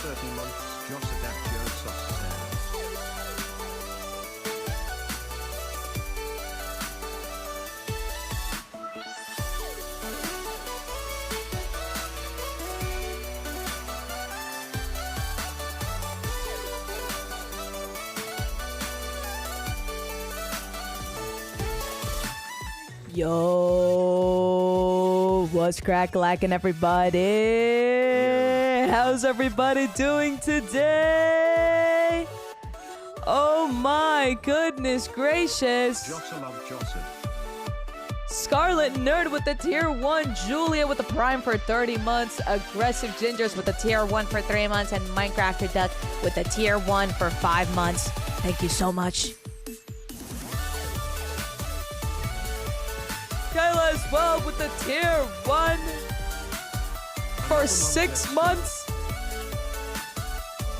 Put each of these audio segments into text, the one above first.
30 months. Josadat Josos says. Yo, what's crack-lacking, everybody? Yeah. How's everybody doing today? Oh my goodness gracious. Jossa love Jossa. Scarlet Nerd with the tier 1, Julia with the prime for 30 months, Aggressive Gingers with the tier 1 for 3 months, and Minecrafter Duck with the tier 1 for 5 months. Thank you so much. Kayla as well with the tier 1 for 6 months.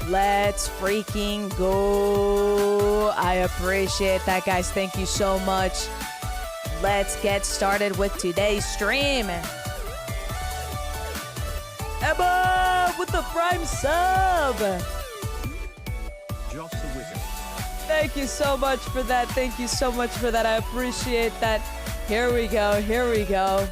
Let's freaking go. I appreciate that, guys. Thank you so much. Let's get started with today's stream. Emma with the prime sub. Joss the Wizard. Thank you so much for that. Thank you so much for that. I appreciate that. Here we go. Here we go.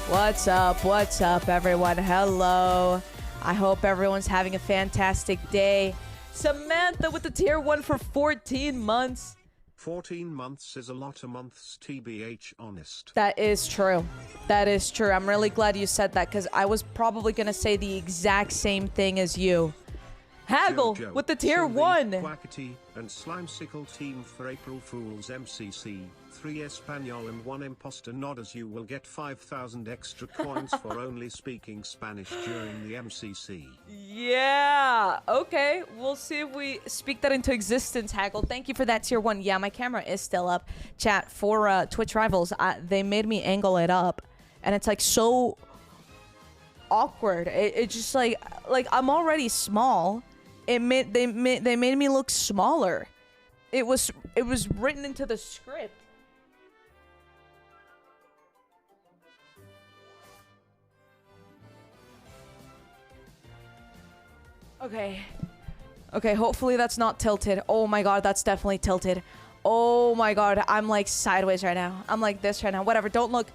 What's up? What's up, everyone? Hello. I hope everyone's having a fantastic day. Samantha with the tier 1 for 14 months. 14 months is a lot of months, TBH honest. That is true. That is true. I'm really glad you said that because I was probably going to say the exact same thing as you. Haggle Jojo, with the tier Sylvie, 1. Quackity, and Slimesicle team for April Fool's MCC. 3 Espanol and 1 imposter nodders. You will get 5,000 extra coins for only speaking Spanish during the MCC. Yeah. Okay. We'll see if we speak that into existence, Haggle. Thank you for that tier 1. Yeah, my camera is still up. Chat, for Twitch Rivals, they made me angle it up. And it's like so awkward. It just like I'm already small. They made me look smaller. It was written into the script. Okay, hopefully that's not tilted. Oh my god, that's definitely tilted. Oh my god, I'm like sideways right now. I'm like this right now. Whatever, don't look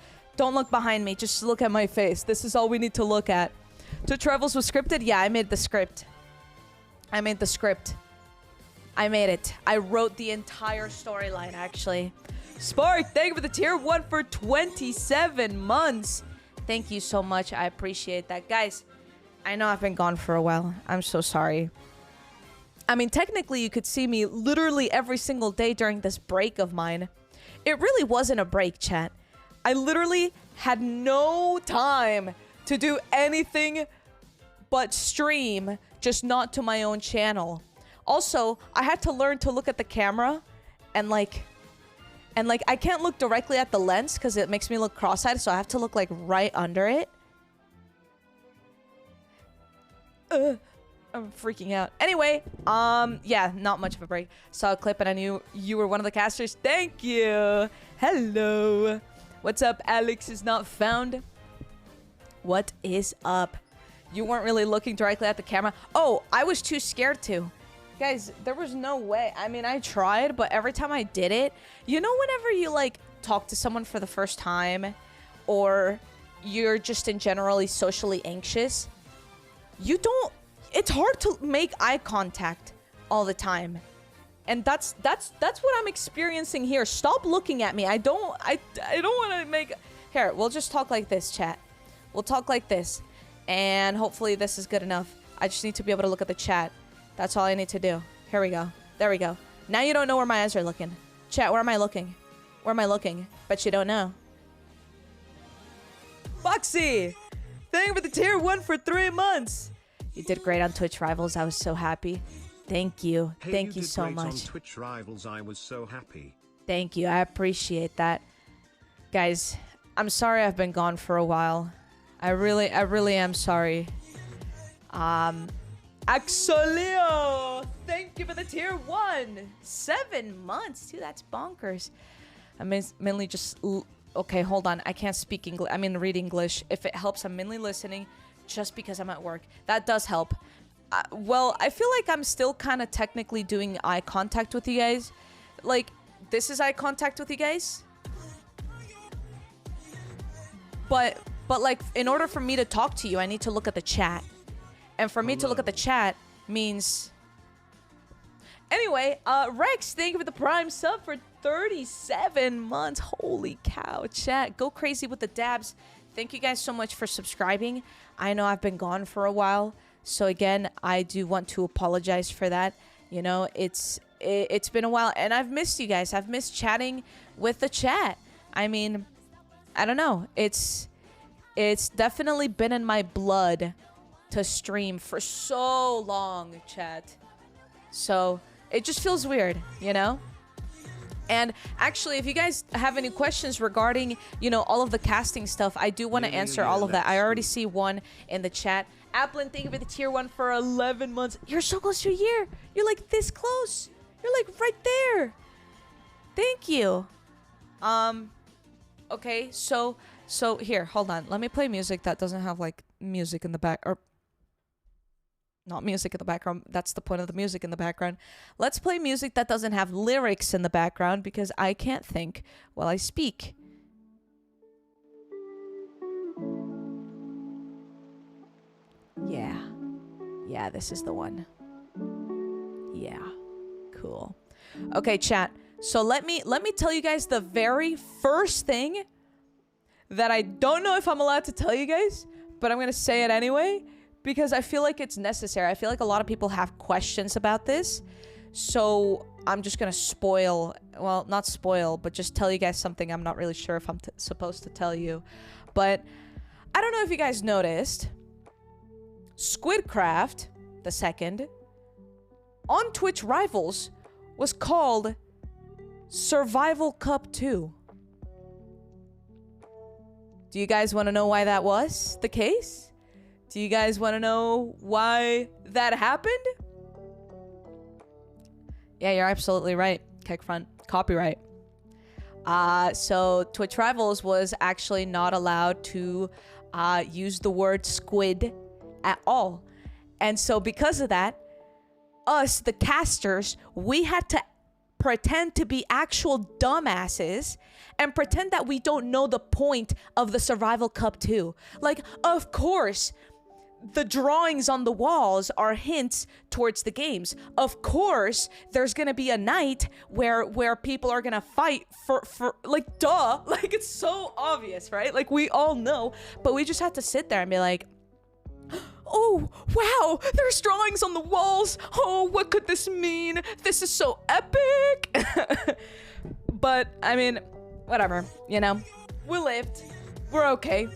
behind me. Just look at my face. This is all we need to look at. Two Travels was scripted? Yeah, I made the script. I made the script. I made it. I wrote the entire storyline, actually. Spark, thank you for the tier 1 for 27 months. Thank you so much. I appreciate that. Guys, I know I've been gone for a while. I'm so sorry. I mean, technically, you could see me literally every single day during this break of mine. It really wasn't a break, chat. I literally had no time to do anything but stream, just not to my own channel. Also, I had to learn to look at the camera and like I can't look directly at the lens because it makes me look cross-eyed, so I have to look like right under it. I'm freaking out. Anyway, yeah, not much of a break. Saw a clip and I knew you were one of the casters. Thank you. Hello. What's up? Alex is not found. What is up? You weren't really looking directly at the camera. Oh, I was too scared to. Guys, there was no way. I mean, I tried, but every time I did it, you know, whenever you like talk to someone for the first time or you're just in generally socially anxious, it's hard to make eye contact all the time. And that's what I'm experiencing here. Stop looking at me. I don't want to make... Here, we'll just talk like this, chat. We'll talk like this. And hopefully this is good enough. I just need to be able to look at the chat. That's all I need to do. Here we go. There we go. Now you don't know where my eyes are looking. Chat, where am I looking? Where am I looking? Bet you don't know. Foxy! Thank you for the tier 1 for 3 months. You did great on Twitch Rivals. I was so happy. Thank you. Hey, Thank you did so great much. On Twitch Rivals, I was so happy. Thank you. I appreciate that. Guys, I'm sorry I've been gone for a while. I really am sorry. Axolio! Thank you for the tier 1. 7 months. Dude, that's bonkers. I mainly just... Okay, hold on. I can't speak English. I mean, read English. If it helps, I'm mainly listening just because I'm at work. That does help. well, I feel like I'm still kind of technically doing eye contact with you guys. Like, this is eye contact with you guys. But like, in order for me to talk to you, I need to look at the chat. And for me to look at the chat means... Anyway, Rex, thank you for the Prime sub for 37 months. Holy cow, chat. Go crazy with the dabs. Thank you guys so much for subscribing. I know I've been gone for a while. So again, I do want to apologize for that. You know, it's been a while. And I've missed you guys. I've missed chatting with the chat. I mean, I don't know. It's definitely been in my blood to stream for so long, chat. So it just feels weird, you know? And actually, if you guys have any questions regarding, you know, all of the casting stuff, I do want to answer all of that. I already see one in the chat. Applin, thank you for the tier 1 for 11 months. You're so close to a year. You're like this close. You're like right there. Thank you. Okay, so here, hold on. Let me play music that doesn't have like music in the back, or not music in the background. That's the point of the music in the background. Let's play music that doesn't have lyrics in the background because I can't think while I speak. Yeah. Yeah, this is the one. Yeah. Cool. Okay, chat. So let me tell you guys the very first thing that I don't know if I'm allowed to tell you guys, but I'm going to say it anyway. Because I feel like it's necessary. I feel like a lot of people have questions about this. So I'm just going to spoil, well, not spoil, but just tell you guys something I'm not really sure if I'm supposed to tell you. But I don't know if you guys noticed. Squid Craft, the second, on Twitch Rivals was called Survival Cup 2. Do you guys want to know why that was the case? Do you guys want to know why that happened? Yeah, you're absolutely right. Kickfront. Copyright. So Twitch Rivals was actually not allowed to use the word squid at all. And so because of that, us, the casters, we had to pretend to be actual dumbasses and pretend that we don't know the point of the Survival Cup 2. Like, of course, the drawings on the walls are hints towards the games. Of course, there's gonna be a night where people are gonna fight for like, duh. Like, it's so obvious, right? Like, we all know, but we just have to sit there and be like, oh, wow, there's drawings on the walls. Oh, what could this mean? This is so epic. But, I mean, whatever, you know? We lived. We're okay.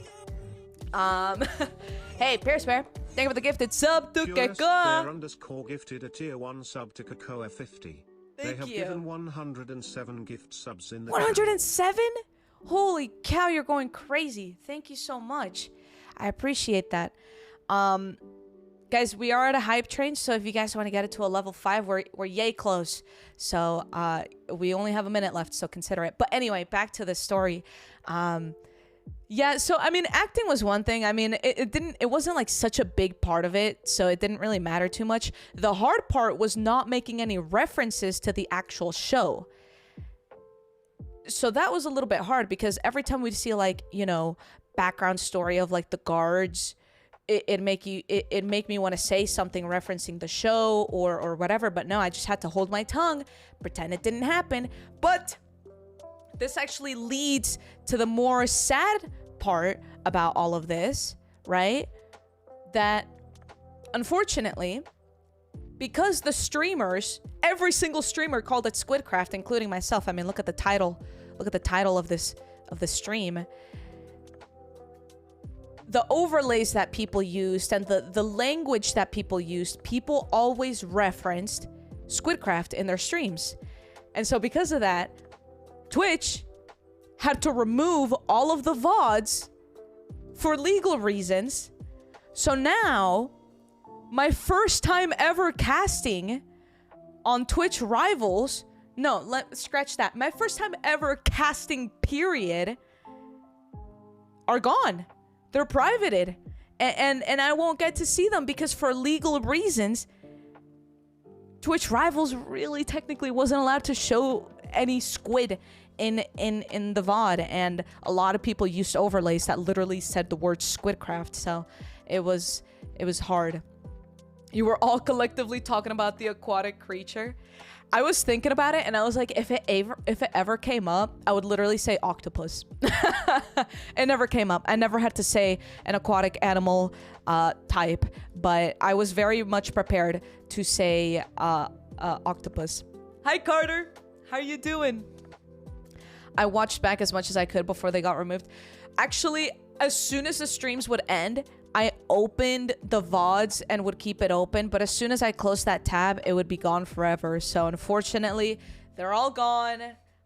Hey, Pierce Bear, thank you for the gifted sub to Keko. _ gifted a tier 1 sub to Cocoa 50. They have you. given 107 gift subs in the 107? Holy cow, you're going crazy. Thank you so much. I appreciate that. Guys, we are at a hype train, so if you guys want to get it to a level 5, we're yay close. So, we only have a minute left, so consider it. But anyway, back to the story. Yeah, so I mean, acting was one thing. I mean, it wasn't like such a big part of it, so it didn't really matter too much. The hard part was not making any references to the actual show. So that was a little bit hard because every time we'd see like, you know, background story of like the guards, it'd make me want to say something referencing the show or whatever, but no, I just had to hold my tongue, pretend it didn't happen. But this actually leads to the more sad part about all of this, right? That unfortunately, because the streamers, every single streamer called it Squid Craft, including myself. I mean, look at the title. Look at the title of this stream. The overlays that people used and the language that people used, people always referenced Squid Craft in their streams. And so because of that, Twitch had to remove all of the VODs for legal reasons. So now, my first time ever casting on Twitch Rivals, scratch that. My first time ever casting, period, are gone. They're privated. and I won't get to see them because for legal reasons, Twitch Rivals really technically wasn't allowed to show any squid in the VOD, and a lot of people used overlays that literally said the word Squid Craft, so it was hard. You were all collectively talking about the aquatic creature. I was thinking about it, and I was like, if it ever came up, I would literally say octopus. It never came up. I never had to say an aquatic animal type, but I was very much prepared to say octopus. Hi, Carter. How you doing? I watched back as much as I could before they got removed. Actually, as soon as the streams would end, I opened the VODs and would keep it open, but as soon as I closed that tab, it would be gone forever. So unfortunately, they're all gone.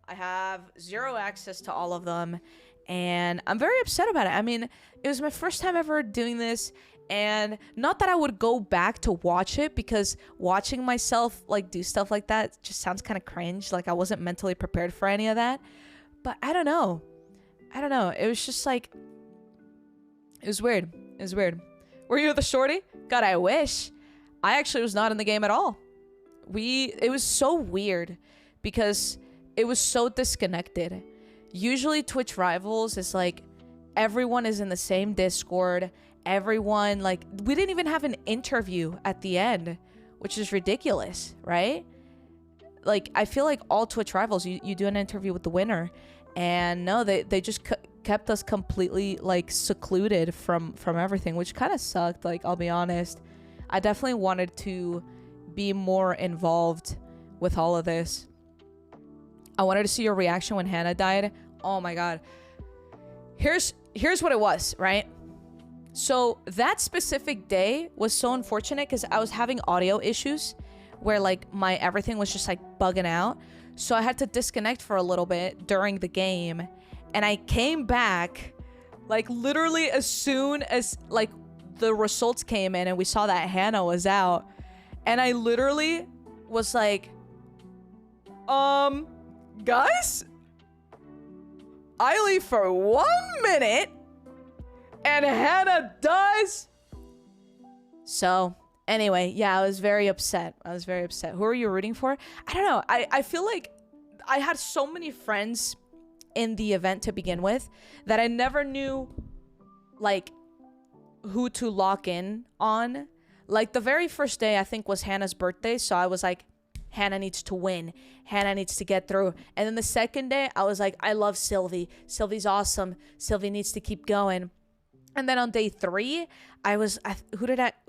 I have zero access to all of them, and I'm very upset about it. I mean, it was my first time ever doing this, and not that I would go back to watch it, because watching myself like do stuff like that just sounds kind of cringe. Like I wasn't mentally prepared for any of that. But I don't know. It was just like, it was weird. It was weird. Were you the shorty? God, I wish. I actually was not in the game at all. It was so weird because it was so disconnected. Usually Twitch Rivals is like, everyone is in the same Discord. Everyone, like, we didn't even have an interview at the end, which is ridiculous, right? Like, I feel like all Twitch Rivals, you do an interview with the winner. And no, they just kept us completely like secluded from everything, which kind of sucked. Like, I'll be honest, I definitely wanted to be more involved with all of this. I wanted to see your reaction when Hannah died. Oh my god. Here's what it was, right? So that specific day was so unfortunate because I was having audio issues where like my everything was just like bugging out. So I had to disconnect for a little bit during the game, and I came back like literally as soon as like the results came in and we saw that Hannah was out, and I literally was like, guys, I leave for 1 minute and Hannah dies. So anyway, yeah, I was very upset. Who are you rooting for? I don't know. I feel like I had so many friends in the event to begin with that I never knew like who to lock in on. Like the very first day I think was Hannah's birthday, so I was like, Hannah needs to win. Hannah needs to get through. And then the second day I was like, I love Sylvie. Sylvie's awesome. Sylvie needs to keep going. And then on day 3,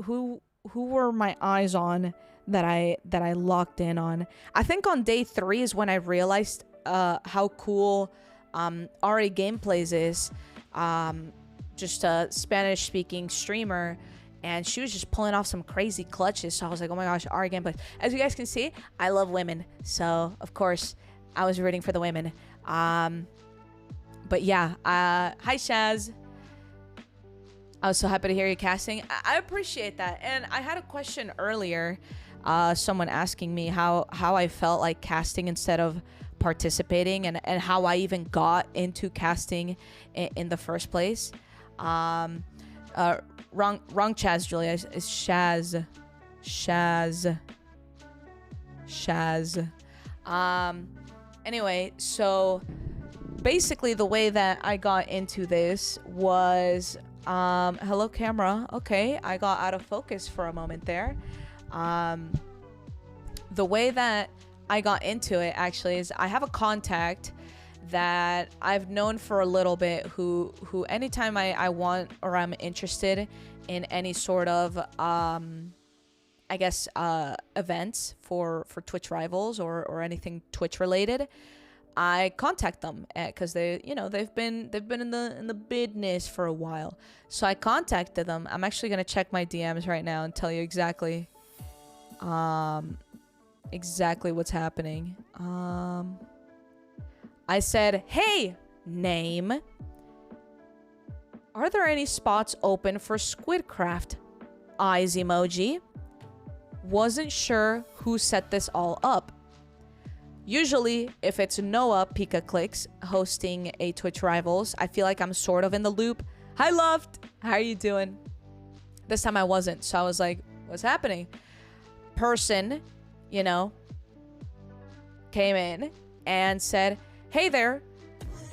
who were my eyes on that I locked in on? I think on day 3 is when I realized how cool Ari Gameplays is. Just a Spanish speaking streamer, and she was just pulling off some crazy clutches. So I was like, oh my gosh, Ari Gameplays. As you guys can see, I love women, so of course I was rooting for the women. But yeah, hi Shaz. I was so happy to hear you casting. I appreciate that. And I had a question earlier, someone asking me how I felt like casting instead of participating, and how I even got into casting in the first place. Wrong Chaz, Julia. It's Shaz. Anyway, so basically the way that I got into this was, hello camera. Okay, I got out of focus for a moment there. The way that I got into it actually is I have a contact that I've known for a little bit who anytime I want or I'm interested in any sort of I guess events for Twitch Rivals or anything Twitch related, I contact them because they've been in the business for a while. So I contacted them. I'm actually gonna check my DMs right now and tell you exactly what's happening. I said, hey, name, are there any spots open for Squid Craft? Eyes emoji. Wasn't sure who set this all up. Usually, if it's Noah Pika Clicks hosting a Twitch Rivals, I feel like I'm sort of in the loop. Hi, Loved. How are you doing? This time I wasn't. So I was like, what's happening? Person, you know, came in and said, hey there.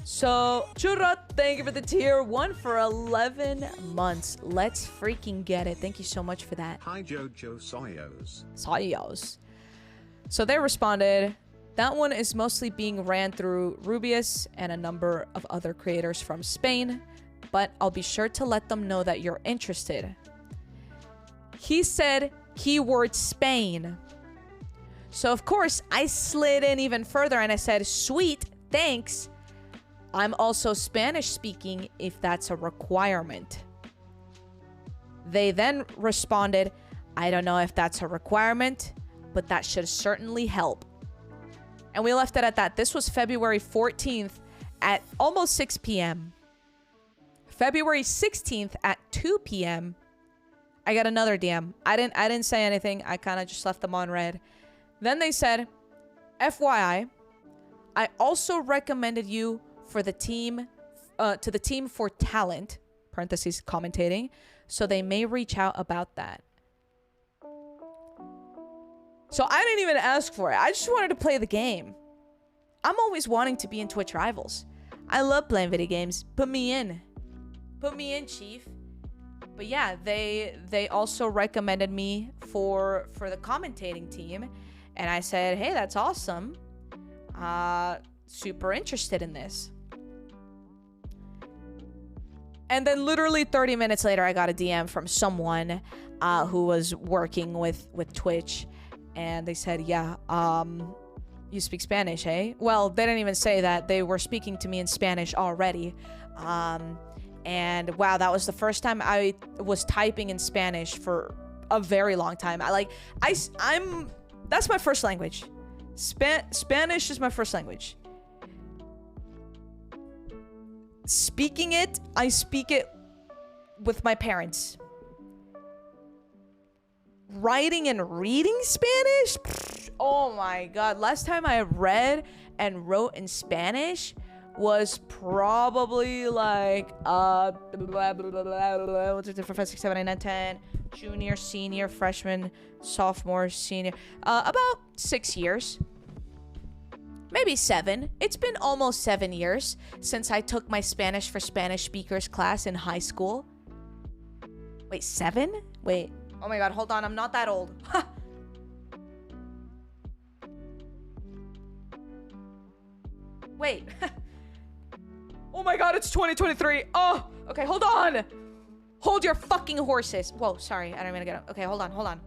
So, Churra, thank you for the tier 1 for 11 months. Let's freaking get it. Thank you so much for that. Hi Jojo Soyos. Soyos. So they responded, that one is mostly being ran through Rubius and a number of other creators from Spain, but I'll be sure to let them know that you're interested. He said keyword Spain. So of course I slid in even further and I said, sweet, thanks. I'm also Spanish speaking if that's a requirement. They then responded, I don't know if that's a requirement, but that should certainly help. And we left it at that. This was February 14th at almost 6 p.m. February 16th at 2 p.m. I got another DM. I didn't say anything. I kind of just left them on red. Then they said, FYI, I also recommended you for the team, to the team for talent, parentheses commentating, so they may reach out about that. So I didn't even ask for it. I just wanted to play the game. I'm always wanting to be in Twitch Rivals. I love playing video games. Put me in. Put me in, chief. But yeah, they also recommended me for the commentating team. And I said, hey, that's awesome. Super interested in this. And then literally 30 minutes later, I got a DM from someone who was working with Twitch. And they said, yeah, you speak Spanish, eh? Well, they didn't even say that. They were speaking to me in Spanish already. And wow, that was the first time I was typing in Spanish for a very long time. That's my first language. Spanish is my first language. Speaking it, I speak it with my parents. Writing and reading Spanish? Oh my god. Last time I read and wrote in Spanish was probably like what's it for 5, 6, 7, 8, 9, 10 junior, senior, freshman, sophomore, senior, about 6 years, maybe 7. It's been almost 7 years since I took my Spanish for Spanish speakers class in high school. Wait, 7? Wait, oh my god, hold on, I'm not that old. Wait. Oh my god, it's 2023. Oh, okay, hold on. Hold your fucking horses. Whoa, sorry, I don't mean to get up. Okay, hold on.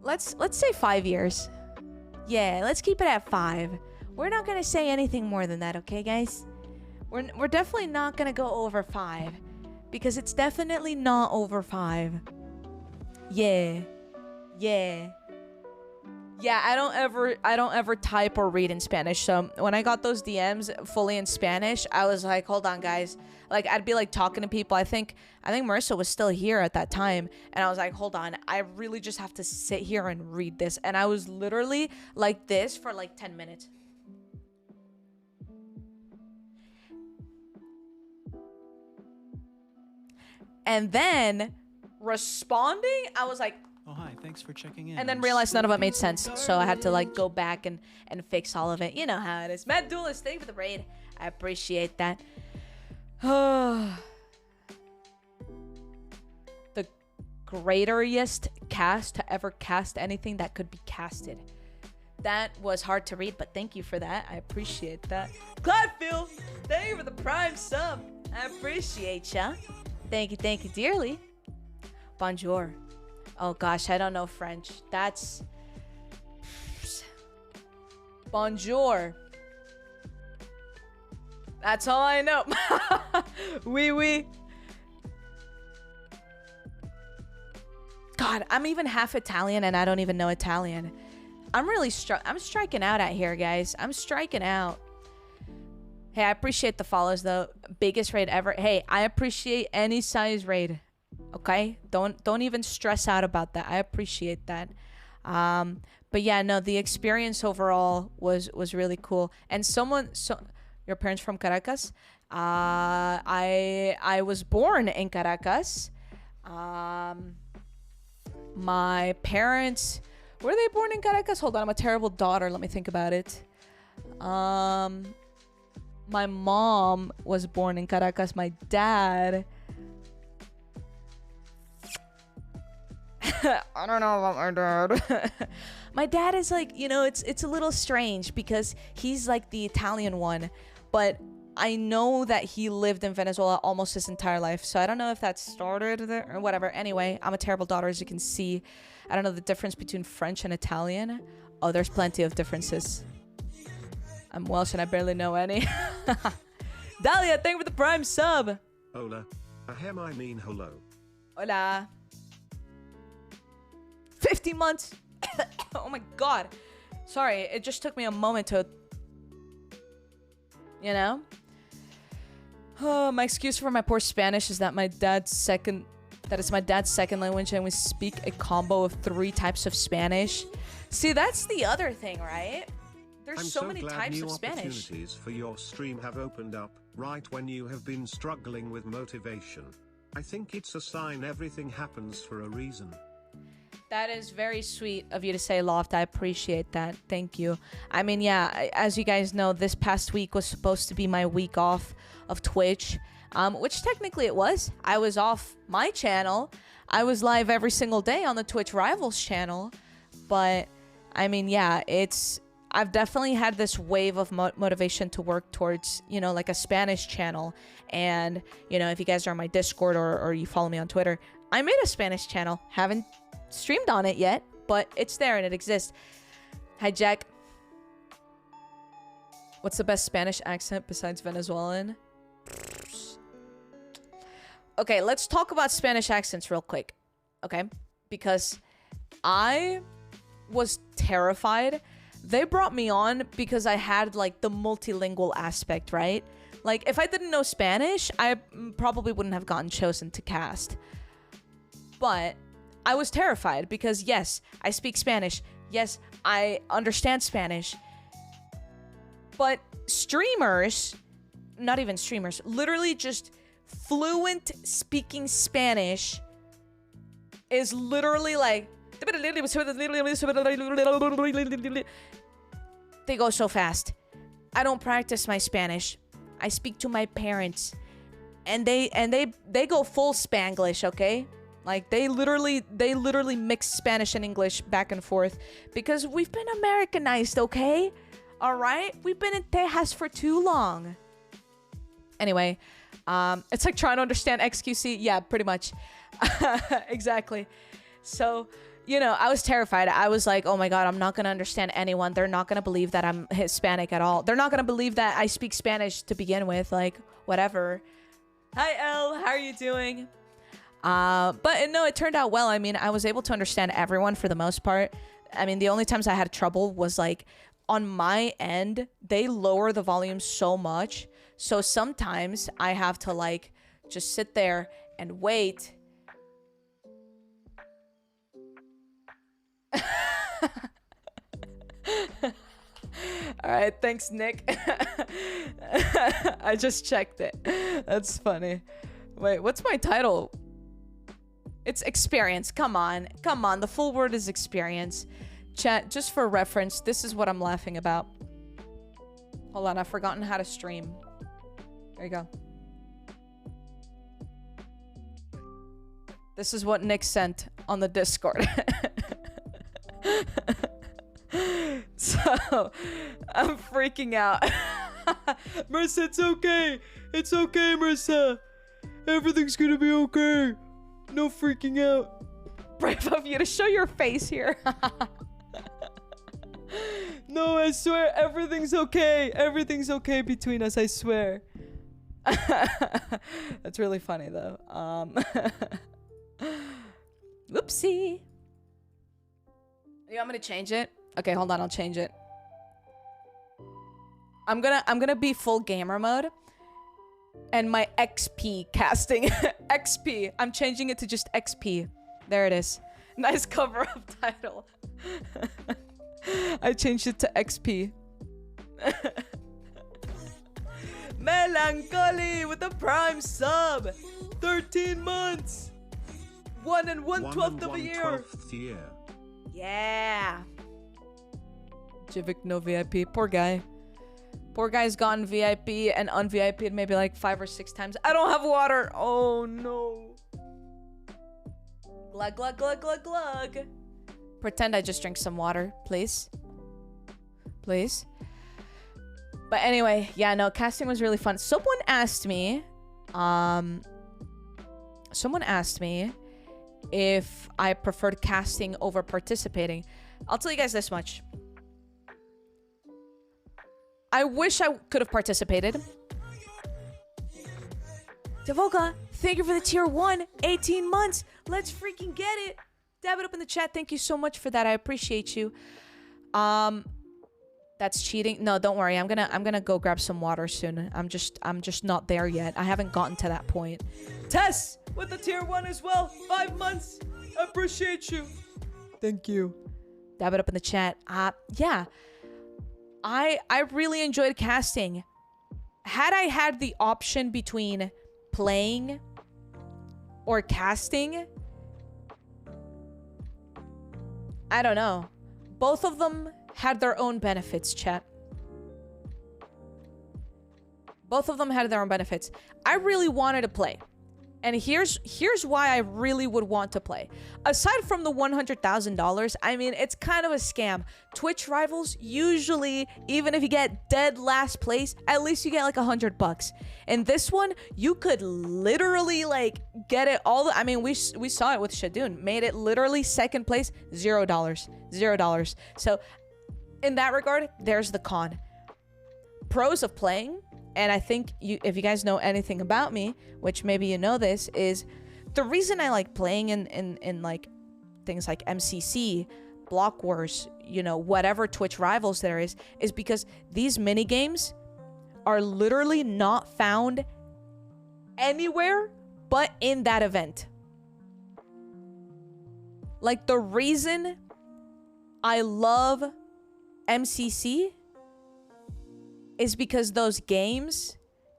Let's say 5 years. Yeah, let's keep it at 5. We're not gonna say anything more than that, okay, guys? We're definitely not gonna go over 5 because it's definitely not over 5. Yeah, I don't ever type or read in Spanish. So when I got those DMs fully in Spanish, I was like, hold on, guys. Like, I'd be like talking to people. I think Marissa was still here at that time, and I was like, hold on, I really just have to sit here and read this. And I was literally like this for like 10 minutes. And then responding, I was like, oh, hi, thanks for checking in. and then realized none of it made sense. So I had to like go back and fix all of it. You know how it is. Mad Duelist, thank you for the raid. I appreciate that. The greatest cast to ever cast anything that could be casted. That was hard to read, but thank you for that. I appreciate that. Cladfield, thank you for the prime sub. I appreciate ya. Thank you dearly. Bonjour. Oh gosh, I don't know French. That's bonjour. That's all I know. Oui. God, I'm even half Italian and I don't even know Italian. I'm really I'm striking out out here, guys. I'm striking out. Hey, I appreciate the follows though. Biggest raid ever. Hey, I appreciate any size raid. Okay? Don't even stress out about that. I appreciate that. But yeah, no, the experience overall was really cool. And your parents from Caracas? I was born in Caracas. My parents, were they born in Caracas? Hold on, I'm a terrible daughter. Let me think about it. My mom was born in Caracas. My dad, I don't know about my dad. My dad is like, it's a little strange because he's like the Italian one, but I know that he lived in Venezuela almost his entire life, so I don't know if that started there or whatever. Anyway, I'm a terrible daughter, as you can see. I don't know the difference between French and Italian. Oh, there's plenty of differences. I'm Welsh and I barely know any. Dahlia, thank you for the Prime sub. Hola. Ahem, I mean hello. Hola. 50 months. Oh my god. Sorry, it just took me a moment to... Oh, my excuse for my poor Spanish is that it's my dad's second language and we speak a combo of 3 types of Spanish. See, that's the other thing, right? There's so many types of Spanish. Opportunities for your stream have opened up right when you have been struggling with motivation. I think it's a sign everything happens for a reason. That is very sweet of you to say, Loft. I appreciate that. Thank you. I mean, yeah, as you guys know, this past week was supposed to be my week off of Twitch, which technically it was. I was off my channel. I was live every single day on the Twitch Rivals channel. But, I mean, yeah, I've definitely had this wave of motivation to work towards, like a Spanish channel. And, if you guys are on my Discord or you follow me on Twitter, I made a Spanish channel. Haven't streamed on it yet, but it's there and it exists. Hi, Jack. What's the best Spanish accent besides Venezuelan? Okay, let's talk about Spanish accents real quick. Okay? Because I was terrified. They brought me on because I had, like, the multilingual aspect, right? Like, if I didn't know Spanish, I probably wouldn't have gotten chosen to cast. But I was terrified because, yes, I speak Spanish. Yes, I understand Spanish. But streamers, not even streamers, literally just fluent speaking Spanish is literally like... They go so fast. I don't practice my Spanish. I speak to my parents. And they go full Spanglish, okay? Like, they literally mix Spanish and English back and forth because we've been Americanized, okay? All right? We've been in Texas for too long. Anyway, it's like trying to understand XQC. Yeah, pretty much. Exactly. So, I was terrified. I was like, oh my god, I'm not going to understand anyone. They're not going to believe that I'm Hispanic at all. They're not going to believe that I speak Spanish to begin with. Like, whatever. Hi, Elle. How are you doing? But no, it turned out well. I mean, I was able to understand everyone for the most part. I mean, the only times I had trouble was like on my end, they lower the volume so much. So sometimes I have to like just sit there and wait. All right, thanks, Nick. I just checked it. That's funny. Wait, what's my title? It's experience. Come on. Come on. The full word is experience. Chat, just for reference, this is what I'm laughing about. Hold on. I've forgotten how to stream. There you go. This is what Nick sent on the Discord. So, I'm freaking out. Marissa, it's okay. It's okay, Marissa. Everything's gonna be okay. No freaking out. Brave of you to show your face here. No, I swear, everything's okay. Everything's okay between us, I swear. That's really funny, though. Whoopsie. You want me to change it? Okay, hold on, I'll change it. I'm gonna be full gamer mode. And my XP casting. XP. I'm changing it to just XP. There it is. Nice cover up title. I changed it to XP. Melancholy with the prime sub. 13 months. 1 and 1/12 of a year. Yeah. Jivik no VIP. Poor guy. Poor guy's gotten VIP and un-VIP'd maybe like 5 or 6 times. I don't have water. Oh no. Glug glug glug glug glug. Pretend I just drank some water, please. Please. But anyway, yeah, no, casting was really fun. Someone asked me if I preferred casting over participating. I'll tell you guys this much. I wish I could have participated. Devoka, thank you for the tier 1. 18 months. Let's freaking get it. Dab it up in the chat. Thank you so much for that. I appreciate you. That's cheating. No, don't worry. I'm gonna go grab some water soon. I'm just not there yet. I haven't gotten to that point. Tess with the tier 1 as well. 5 months. I appreciate you. Thank you. Dab it up in the chat. Yeah. I really enjoyed casting. Had I had the option between playing or casting, I don't know. Both of them had their own benefits, chat. Both of them had their own benefits. I really wanted to play. And here's why I really would want to play. Aside from the $100,000, I mean, it's kind of a scam. Twitch Rivals, usually, even if you get dead last place, at least you get like $100. And this one, you could literally like get it all. I mean, we saw it with Shadoon. Made it literally second place, $0. $0. So in that regard, there's the con. Pros of playing, and I think if you guys know anything about me, which maybe you know this, is the reason I like playing in like things like MCC, Block Wars, you know, whatever Twitch Rivals there is because these mini games are literally not found anywhere but in that event. Like, the reason I love MCC is because those games,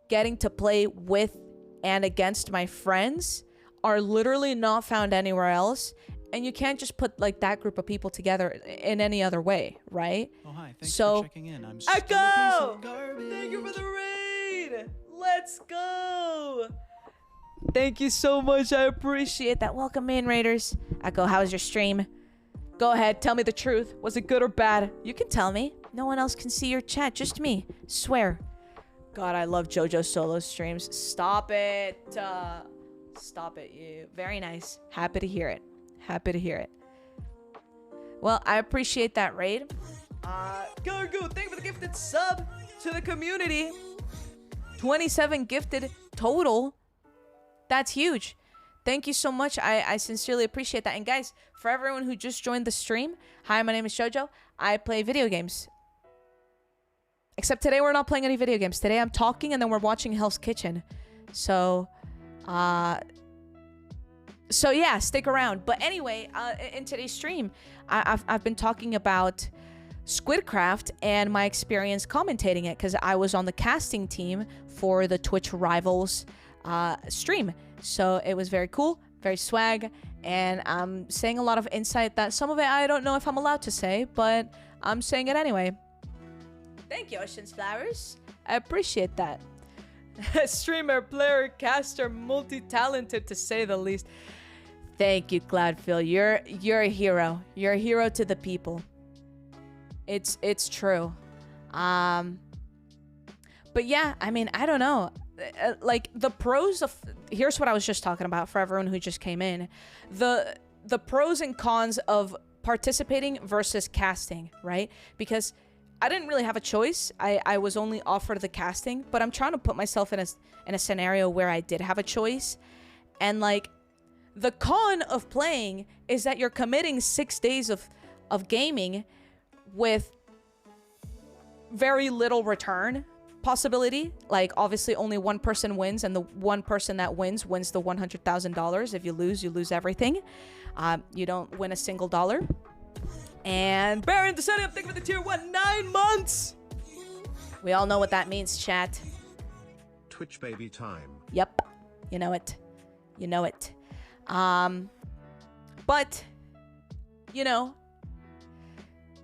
getting to play with and against my friends, are literally not found anywhere else. And you can't just put like that group of people together in any other way, right? Oh, hi. Thanks for checking in. I'm Echo! Thank you for the raid! Let's go! Thank you so much. I appreciate that. Welcome in, Raiders. Echo, how was your stream? Go ahead. Tell me the truth. Was it good or bad? You can tell me. No one else can see your chat. Just me. Swear. God, I love JoJo solo streams. Stop it. Stop it, you. Very nice. Happy to hear it. Happy to hear it. Well, I appreciate that raid. Killer Goo, thank you for the gifted sub to the community. 27 gifted total. That's huge. Thank you so much. I sincerely appreciate that. And guys, for everyone who just joined the stream, hi, my name is Shoujo. I play video games. Except today we're not playing any video games. Today I'm talking and then we're watching Hell's Kitchen. So yeah, stick around. But anyway, in today's stream, I've been talking about Squid Craft and my experience commentating it because I was on the casting team for the Twitch Rivals stream. So it was very cool, very swag, and I'm saying a lot of insight that some of it I don't know if I'm allowed to say, but I'm saying it anyway. Thank you, Ocean's Flowers. I appreciate that. Streamer, player, caster, multi-talented to say the least. Thank you, Cloudfill. You're a hero. You're a hero to the people. It's true. But yeah, I mean, I don't know. Like, the pros of... Here's what I was just talking about for everyone who just came in. The pros and cons of participating versus casting, right? Because I didn't really have a choice. I was only offered the casting, but I'm trying to put myself in a scenario where I did have a choice. And, like, the con of playing is that you're committing 6 days of gaming with very little return possibility. Like, obviously only one person wins, and the one person that wins the $100,000. If you lose everything. You don't win a single dollar. And Baron decided I'm thinking of the tier 1, 9 months. We all know what that means, chat. Twitch baby time. Yep. You know it. You know it. But, you know,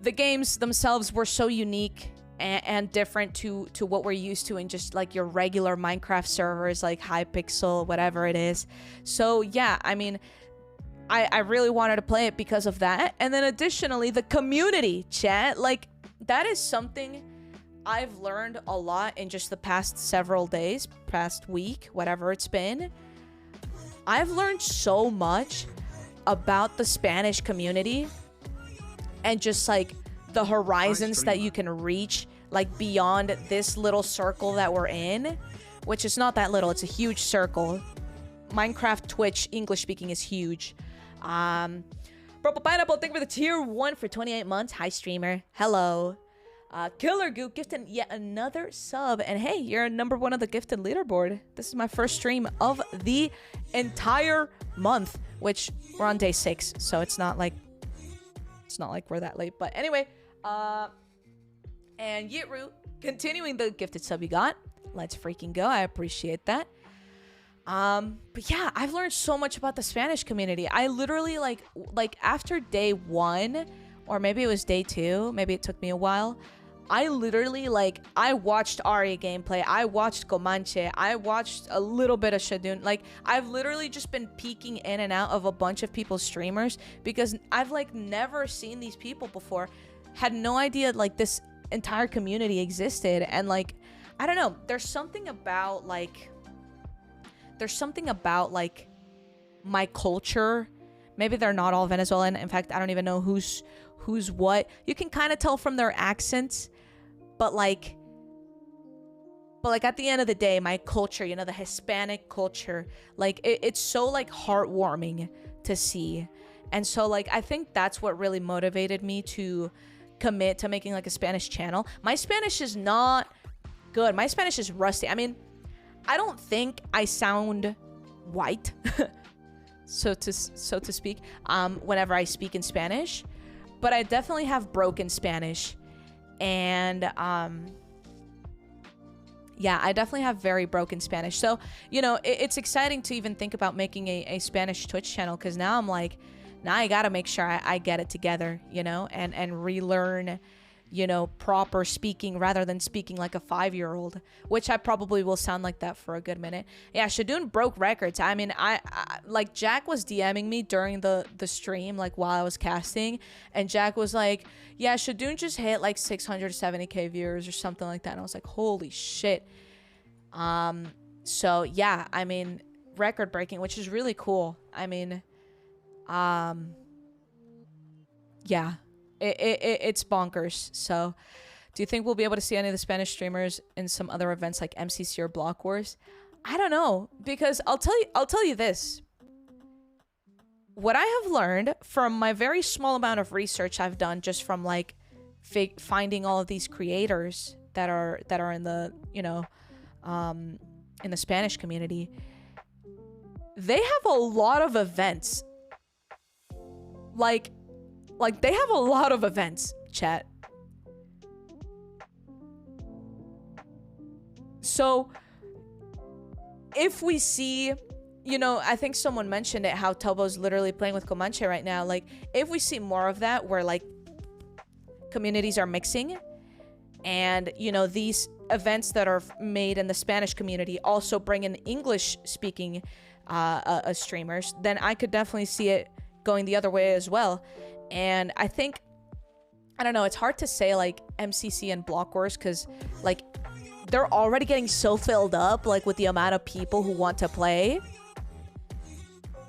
the games themselves were so unique and different to what we're used to in just like your regular Minecraft servers, like Hypixel, whatever it is. So yeah, I mean, I really wanted to play it because of that. And then additionally, the community, chat, like that is something I've learned a lot in just the past several days, past week, whatever it's been. I've learned so much about the Spanish community and just like the horizons that you can reach, like beyond this little circle that we're in, which is not that little, it's a huge circle. Minecraft Twitch English speaking is huge. Purple Pineapple, thank you for the tier 1 for 28 months. Hi streamer, hello. Killer Goo gifted yet another sub, and hey, you're number 1 on the gifted leaderboard. This is my first stream of the entire month, which we're on day 6, so it's not like we're that late. But anyway, and Yitru, continuing the gifted sub you got. Let's freaking go. I appreciate that. But yeah, I've learned so much about the Spanish community. I literally like after day 1, or maybe it was day 2, maybe it took me a while. I literally I watched Ari gameplay. I watched Comanche. I watched a little bit of Shadun. Like I've literally just been peeking in and out of a bunch of people's streamers because I've never seen these people before. Had no idea this entire community existed, and I don't know. There's something about my culture. Maybe they're not all Venezuelan. In fact, I don't even know who's what. You can kind of tell from their accents, but at the end of the day, my culture, the Hispanic culture, it's so heartwarming to see. And so I think that's what really motivated me to commit to making a Spanish channel. My Spanish is not good. My Spanish is rusty. I mean, I don't think I sound white, so to speak, whenever I speak in Spanish, but I definitely have broken Spanish, and yeah, I definitely have very broken Spanish. So it's exciting to even think about making a Spanish Twitch channel, because now I'm now I gotta make sure I get it together, and relearn proper speaking rather than speaking like a 5-year-old, which I probably will sound like that for a good minute. Yeah, Shadun broke records. I mean, I Jack was DMing me during the stream, while I was casting, and Jack was like, yeah, Shadun just hit 670k viewers or something like that, and I was like, holy shit. So yeah, I mean, record breaking, which is really cool. I mean, yeah. It's bonkers. So do you think we'll be able to see any of the Spanish streamers in some other events like MCC or Block Wars? I don't know, because I'll tell you this. What I have learned from my very small amount of research I've done just from finding all of these creators that are in the in the Spanish community, they have a lot of events. They have a lot of events, chat. So, if we see, I think someone mentioned it, how Telbo's literally playing with Comanche right now. If we see more of that, where, communities are mixing, and, these events that are made in the Spanish community also bring in English-speaking streamers, then I could definitely see it going the other way as well. And I think, I don't know, it's hard to say MCC and Block Wars, because they're already getting so filled up with the amount of people who want to play.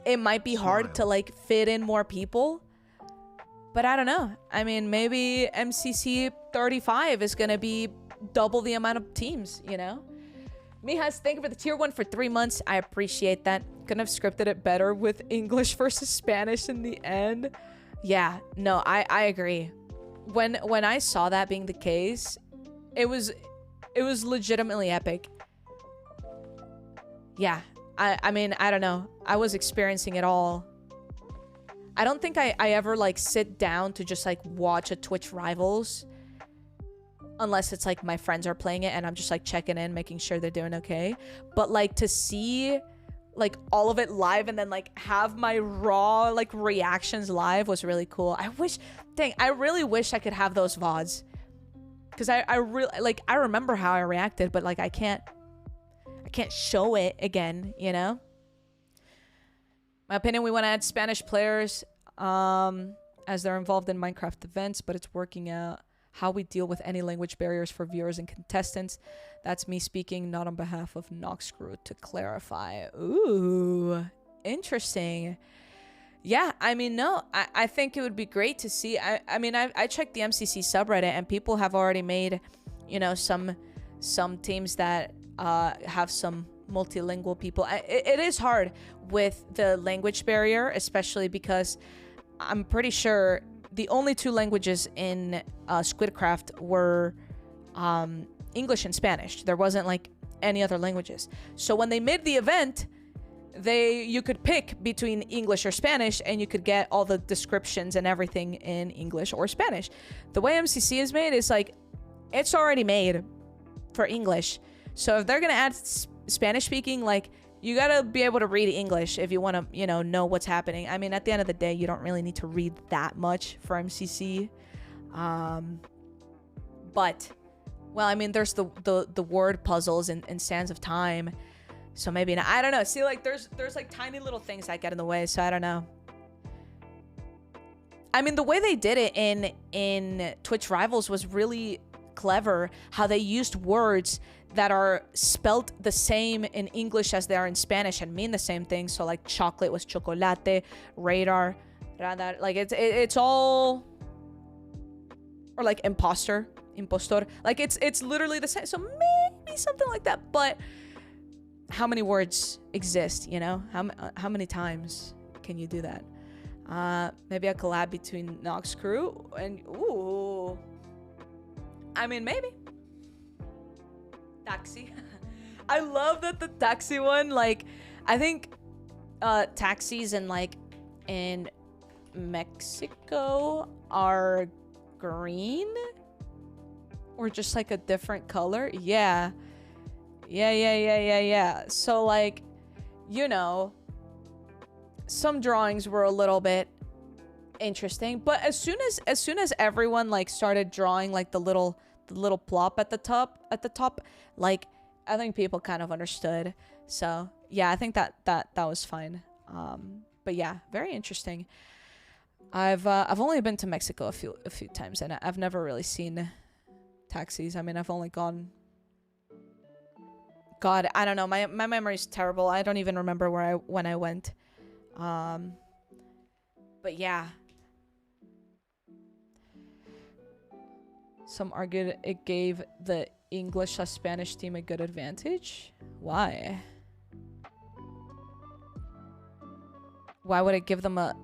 It might be hard to fit in more people, but I don't know. I mean, maybe MCC 35 is gonna be double the amount of teams, Mijas, thank you for the tier 1 for 3 months. I appreciate that. Couldn't have scripted it better with English versus Spanish in the end. Yeah, no, I agree. When I saw that being the case, it was legitimately epic. Yeah, I mean, I don't know. I was experiencing it all. I don't think I ever like sit down to just like watch a Twitch Rivals unless it's like my friends are playing it and I'm just like checking in, making sure they're doing okay. But like to see like all of it live and then like have my raw like reactions live was really cool. I really wish I could have those VODs. Cause I really like, I remember how I reacted, but like I can't show it again, you know? My opinion, we want to add Spanish players as they're involved in Minecraft events, but it's working out how we deal with any language barriers for viewers and contestants. That's me speaking, not on behalf of Noxcrew, to clarify. Ooh, interesting. Yeah, I mean, no, I think it would be great to see. I mean, I checked the MCC subreddit and people have already made, you know, some teams that have some multilingual people. It is hard with the language barrier, especially because I'm pretty sure the only two languages in Squid Craft were English and Spanish. There wasn't like any other languages. So when they made the event, you could pick between English or Spanish and you could get all the descriptions and everything in English or Spanish. The way MCC is made is like, it's already made for English. So if they're gonna add Spanish speaking, like, you gotta be able to read English if you want to, you know what's happening. I mean, at the end of the day, you don't really need to read that much for MCC. But, well, I mean, there's the word puzzles and Sands of Time. So maybe not. I don't know. See, like, there's like tiny little things that get in the way. So I don't know. I mean, the way they did it in Twitch Rivals was really clever. How they used words that are spelt the same in English as they are in Spanish and mean the same thing. So like chocolate was chocolate, radar, like it's all, or like impostor, like it's literally the same. So maybe something like that. But how many words exist? You know, how many times can you do that? Maybe a collab between Noxcrew and ooh. I mean, maybe. Taxi. I love that the taxi one, like, I think taxis in Mexico are green or just like a different color. Yeah. So like, you know, some drawings were a little bit interesting, but as soon as everyone like started drawing like the little plop at the top, like, I think people kind of understood. So yeah, I think that was fine. But yeah, very interesting. I've only been to Mexico a few times, and I've never really seen taxis. I mean, I've only gone. God, I don't know. My memory's terrible. I don't even remember when I went. But yeah. Some argued it gave the English/Spanish team a good advantage. Why? Why would it give them a...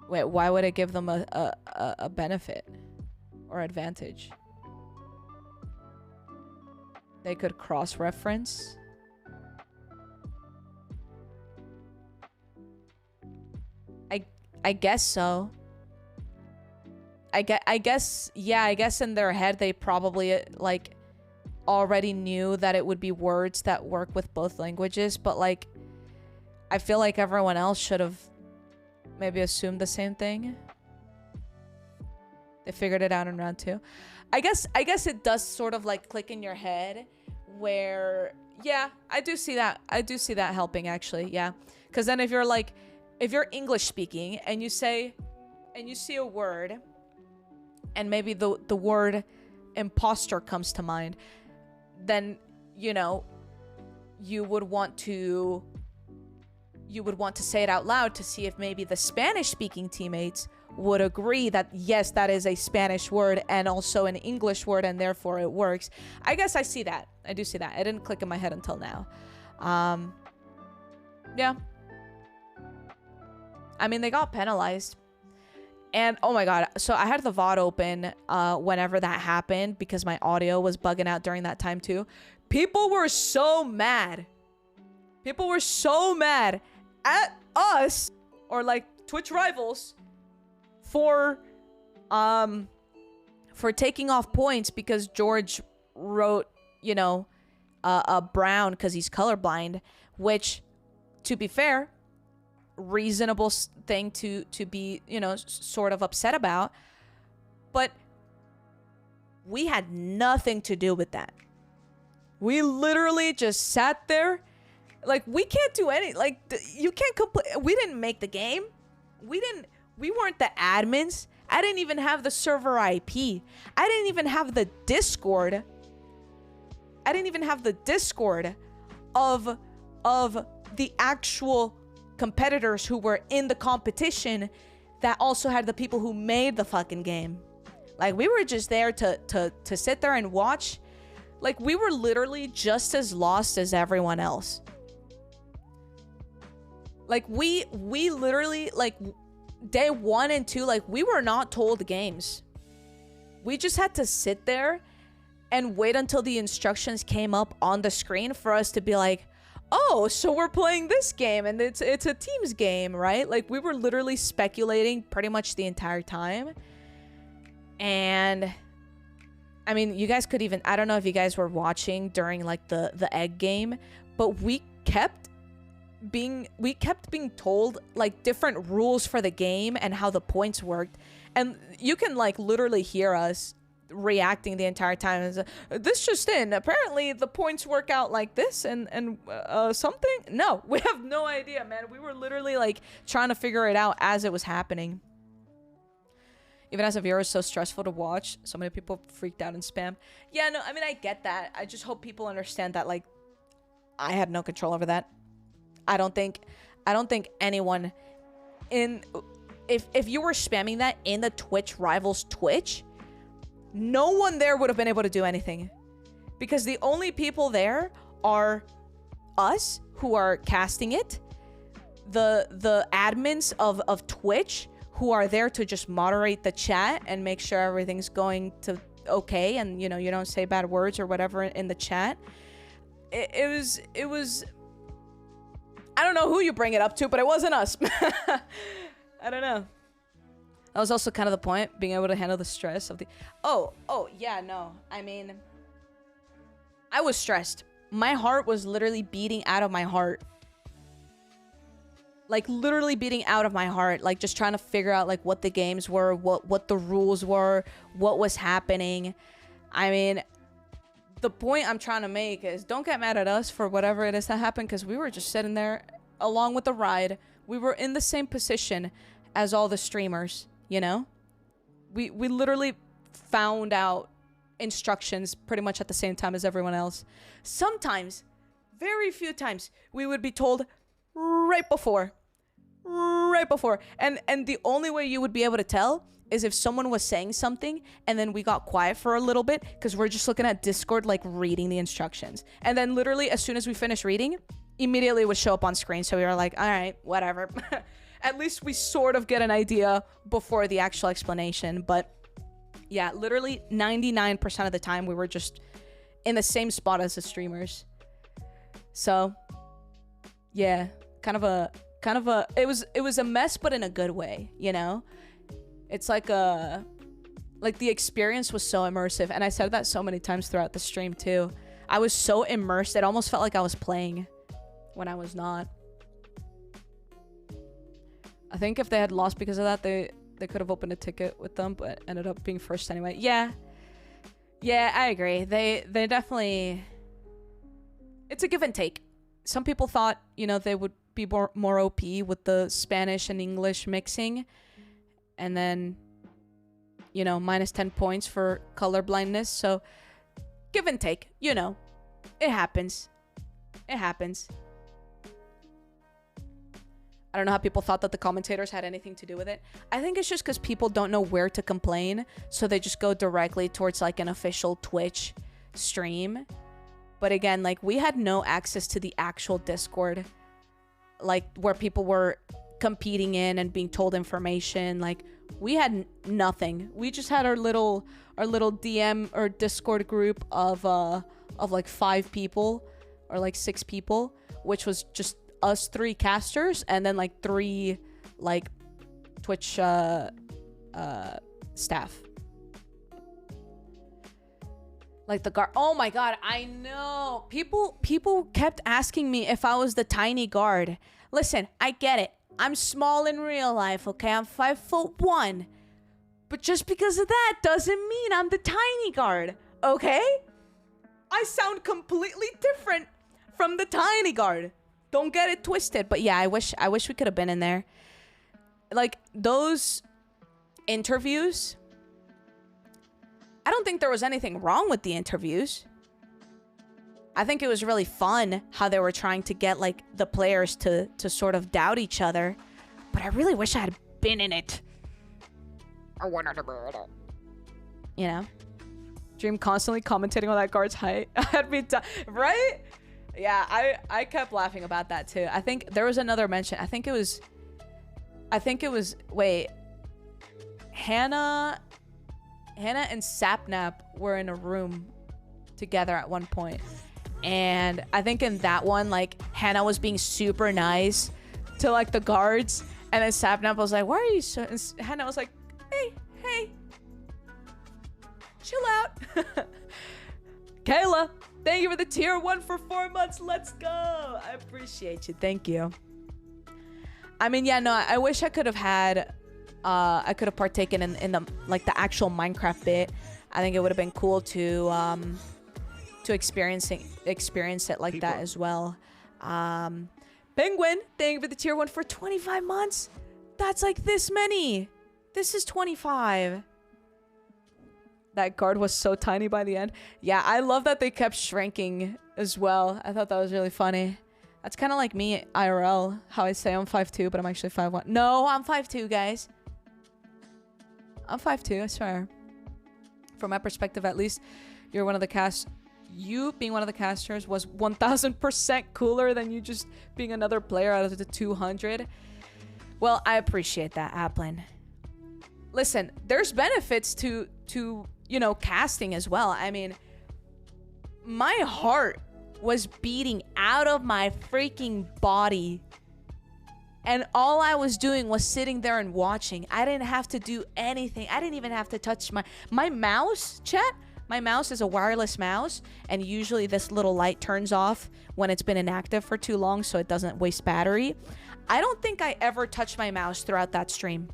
Wait, why would it give them a benefit or advantage? They could cross-reference. I guess so. I guess, yeah, I guess in their head they probably like already knew that it would be words that work with both languages, but like I feel like everyone else should have maybe assumed the same thing. They figured it out in round 2. I guess it does sort of like click in your head where, yeah, I do see that helping actually, yeah. Because then if you're English speaking and you see a word and maybe the word imposter comes to mind, then, you know, you would want to say it out loud to see if maybe the Spanish speaking teammates would agree that yes, that is a Spanish word and also an English word and therefore it works. I guess I see that. I do see that. It didn't click in my head until now. Yeah. I mean, they got penalized. And oh my god, so I had the VOD open whenever that happened because my audio was bugging out during that time too. People were so mad. People were so mad at us or like Twitch rivals for taking off points because George wrote, you know, a brown because he's colorblind, which, to be fair, reasonable thing to be, you know, sort of upset about. But we had nothing to do with that. We literally just sat there. Like, we can't do any, like, you can't complain. We didn't make the game. We weren't the admins. I didn't even have the server IP. I didn't even have the Discord. I didn't even have the Discord of the actual competitors who were in the competition that also had the people who made the fucking game. Like, we were just there to sit there and watch. Like, we were literally just as lost as everyone else. Like, we literally, like, day 1 and 2, like, we were not told games. We just had to sit there and wait until the instructions came up on the screen for us to be like, oh, so we're playing this game and it's a team's game, right? Like, we were literally speculating pretty much the entire time. And I mean, you guys could even, I don't know if you guys were watching during like the egg game, but we kept being told like different rules for the game and how the points worked. And you can like literally hear us reacting the entire time. This just in, apparently the points work out like this and something. No, we have no idea, man. We were literally like trying to figure it out as it was happening. Even as a viewer, it's so stressful to watch. So many people freaked out and spam. Yeah, no, I mean, I get that. I just hope people understand that, like, I had no control over that. I don't think anyone in, if you were spamming that in the Twitch rivals Twitch, no one there would have been able to do anything. Because the only people there are us who are casting it, the admins of Twitch, who are there to just moderate the chat and make sure everything's going to okay, and you know, you don't say bad words or whatever in the chat. It was I don't know who you bring it up to, but it wasn't us. I don't know. That was also kind of the point, being able to handle the stress of the oh yeah, no, I mean, I was stressed. My heart was literally beating out of my heart. Like, literally beating out of my heart, like, just trying to figure out, like, what the games were, what the rules were, what was happening. I mean, the point I'm trying to make is, don't get mad at us for whatever it is that happened, because we were just sitting there along with the ride. We were in the same position as all the streamers, you know? We literally found out instructions pretty much at the same time as everyone else. Sometimes, very few times, we would be told right before. And the only way you would be able to tell is if someone was saying something and then we got quiet for a little bit because we're just looking at Discord, like, reading the instructions. And then literally as soon as we finished reading, immediately it would show up on screen. So we were like, all right, whatever. At least we sort of get an idea before the actual explanation. But yeah, literally 99% of the time we were just in the same spot as the streamers. So yeah, kind of a it was a mess, but in a good way, you know? It's like the experience was so immersive, and I said that so many times throughout the stream too. I was so immersed, it almost felt like I was playing when I was not. I think if they had lost because of that, they could have opened a ticket with them, but ended up being first anyway. Yeah, I agree. They definitely, it's a give and take. Some people thought, you know, they would be more OP with the Spanish and English mixing, and then, you know, minus 10 points for color blindness. So give and take, you know, it happens. I don't know how people thought that the commentators had anything to do with it. I think it's just because people don't know where to complain, so they just go directly towards like an official Twitch stream. But again, like, we had no access to the actual Discord, like, where people were competing in and being told information. Like, we had nothing. We just had our little DM or Discord group of like 5 people or like 6 people, which was just us 3 casters and then like 3 like Twitch staff. Like the guard. Oh my god, I know. People kept asking me if I was the tiny guard. Listen, I get it. I'm small in real life, okay? I'm 5'1". But just because of that doesn't mean I'm the tiny guard, okay? I sound completely different from the tiny guard. Don't get it twisted. But yeah, I wish we could have been in there. Like those interviews, I don't think there was anything wrong with the interviews. I think it was really fun how they were trying to get like the players to sort of doubt each other. But I really wish I had been in it. I wanted to be in it. You know? Dream constantly commentating on that guard's height. I'd be right? Yeah, I kept laughing about that too. I think there was another mention. I think it was wait. Hannah and Sapnap were in a room together at one point. And I think in that one, like, Hannah was being super nice to, like, the guards. And then Sapnap was like, why are you so... And Hannah was like, hey. Chill out. Kayla, thank you for the tier 1 for 4 months. Let's go. I appreciate you. Thank you. I mean, yeah, no, I wish I could have had... I could have partaken in the, like, the actual Minecraft bit. I think it would have been cool to experience it like that as well. Penguin, thank you for the tier 1 for 25 months. That's like this many. This is 25. That guard was so tiny by the end. Yeah, I love that they kept shrinking as well. I thought that was really funny. That's kind of like me IRL, how I say I'm 5'2", but I'm actually 5'1". No, I'm 5'2", guys. I'm 5'2", I swear. From my perspective, at least, you're one of the cast. You being one of the casters was 1000% cooler than you just being another player out of the 200. Well, I appreciate that, Applin. Listen, there's benefits to you know, casting as well. I mean, my heart was beating out of my freaking body. And all I was doing was sitting there and watching. I didn't have to do anything. I didn't even have to touch my mouse, chat. My mouse is a wireless mouse, and usually this little light turns off when it's been inactive for too long so it doesn't waste battery. I don't think I ever touched my mouse throughout that stream.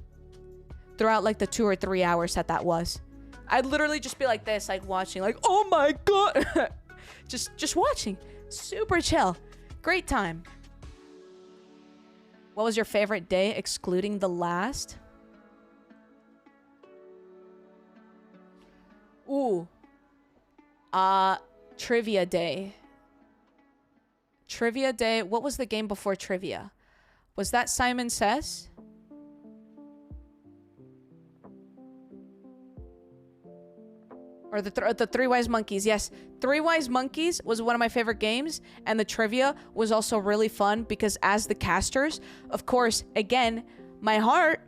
Throughout like the 2 or 3 hours that was. I'd literally just be like this, like watching, like, oh my god. just watching. Super chill. Great time. What was your favorite day excluding the last? Ooh. Trivia day. Trivia day. What was the game before trivia? Was that Simon Says? Or the Three Wise Monkeys. Yes, Three Wise Monkeys was one of my favorite games, and the trivia was also really fun because as the casters, of course, again, my heart